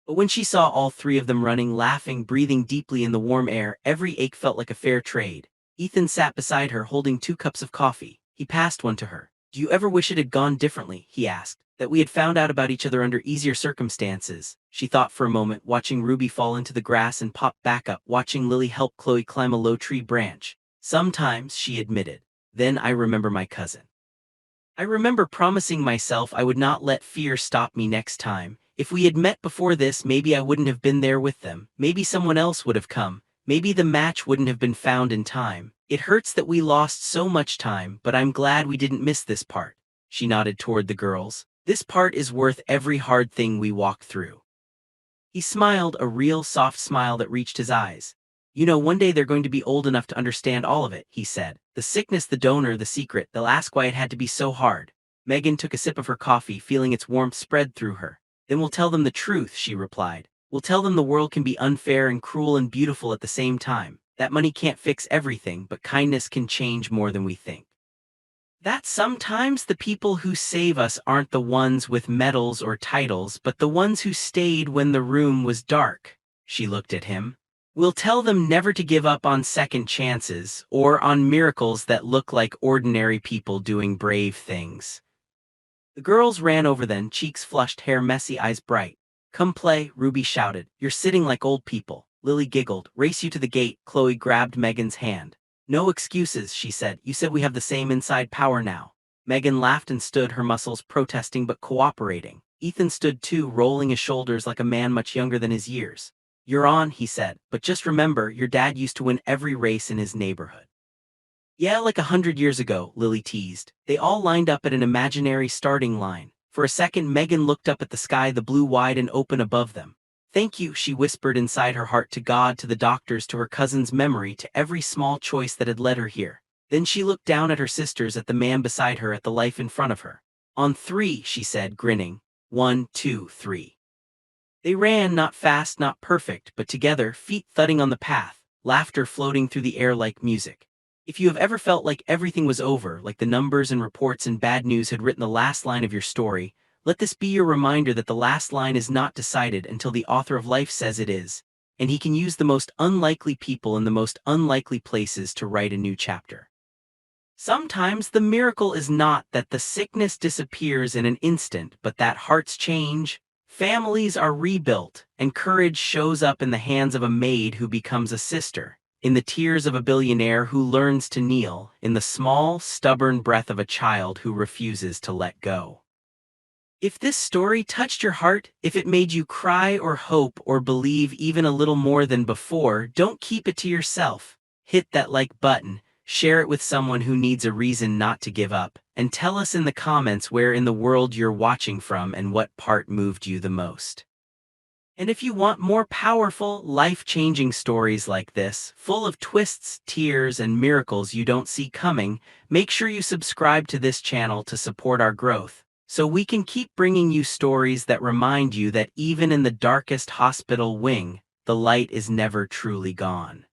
But when she saw all three of them running, laughing, breathing deeply in the warm air, every ache felt like a fair trade. Ethan sat beside her holding 2 cups of coffee. He passed one to her. Do you ever wish it had gone differently? He asked. That we had found out about each other under easier circumstances. She thought for a moment, watching Ruby fall into the grass and pop back up, watching Lily help Chloe climb a low tree branch. Sometimes, she admitted. Then I remember my cousin. I remember promising myself I would not let fear stop me next time. If we had met before this, maybe I wouldn't have been there with them. Maybe someone else would have come. Maybe the match wouldn't have been found in time. It hurts that we lost so much time, but I'm glad we didn't miss this part. She nodded toward the girls. This part is worth every hard thing we walk through. He smiled, a real soft smile that reached his eyes. You know, one day they're going to be old enough to understand all of it, he said. The sickness, the donor, the secret, they'll ask why it had to be so hard. Megan took a sip of her coffee, feeling its warmth spread through her. Then we'll tell them the truth, she replied. We'll tell them the world can be unfair and cruel and beautiful at the same time. That money can't fix everything, but kindness can change more than we think. That sometimes the people who save us aren't the ones with medals or titles, but the ones who stayed when the room was dark. She looked at him. We'll tell them never to give up on second chances, or on miracles that look like ordinary people doing brave things. The girls ran over then, cheeks flushed, hair messy, eyes bright. Come play, Ruby shouted. You're sitting like old people. Lily giggled. Race you to the gate. Chloe grabbed Megan's hand. No excuses, she said. You said we have the same inside power now. Megan laughed and stood, her muscles protesting but cooperating. Ethan stood too, rolling his shoulders like a man much younger than his years. You're on, he said, but just remember, your dad used to win every race in his neighborhood. Yeah, like 100 years ago, Lily teased. They all lined up at an imaginary starting line. For a second, Megan looked up at the sky, the blue wide and open above them. Thank you, she whispered inside her heart, to God, to the doctors, to her cousin's memory, to every small choice that had led her here. Then she looked down at her sisters, at the man beside her, at the life in front of her. On 3, she said, grinning. 1, 2, 3. They ran, not fast, not perfect, but together, feet thudding on the path, laughter floating through the air like music. If you have ever felt like everything was over, like the numbers and reports and bad news had written the last line of your story, let this be your reminder that the last line is not decided until the author of life says it is, and he can use the most unlikely people in the most unlikely places to write a new chapter. Sometimes the miracle is not that the sickness disappears in an instant, but that hearts change, families are rebuilt, and courage shows up in the hands of a maid who becomes a sister, in the tears of a billionaire who learns to kneel, in the small, stubborn breath of a child who refuses to let go. If this story touched your heart, if it made you cry or hope or believe even a little more than before, don't keep it to yourself. Hit that like button, share it with someone who needs a reason not to give up, and tell us in the comments where in the world you're watching from and what part moved you the most. And if you want more powerful, life-changing stories like this, full of twists, tears, and miracles you don't see coming, make sure you subscribe to this channel to support our growth, so we can keep bringing you stories that remind you that even in the darkest hospital wing, the light is never truly gone.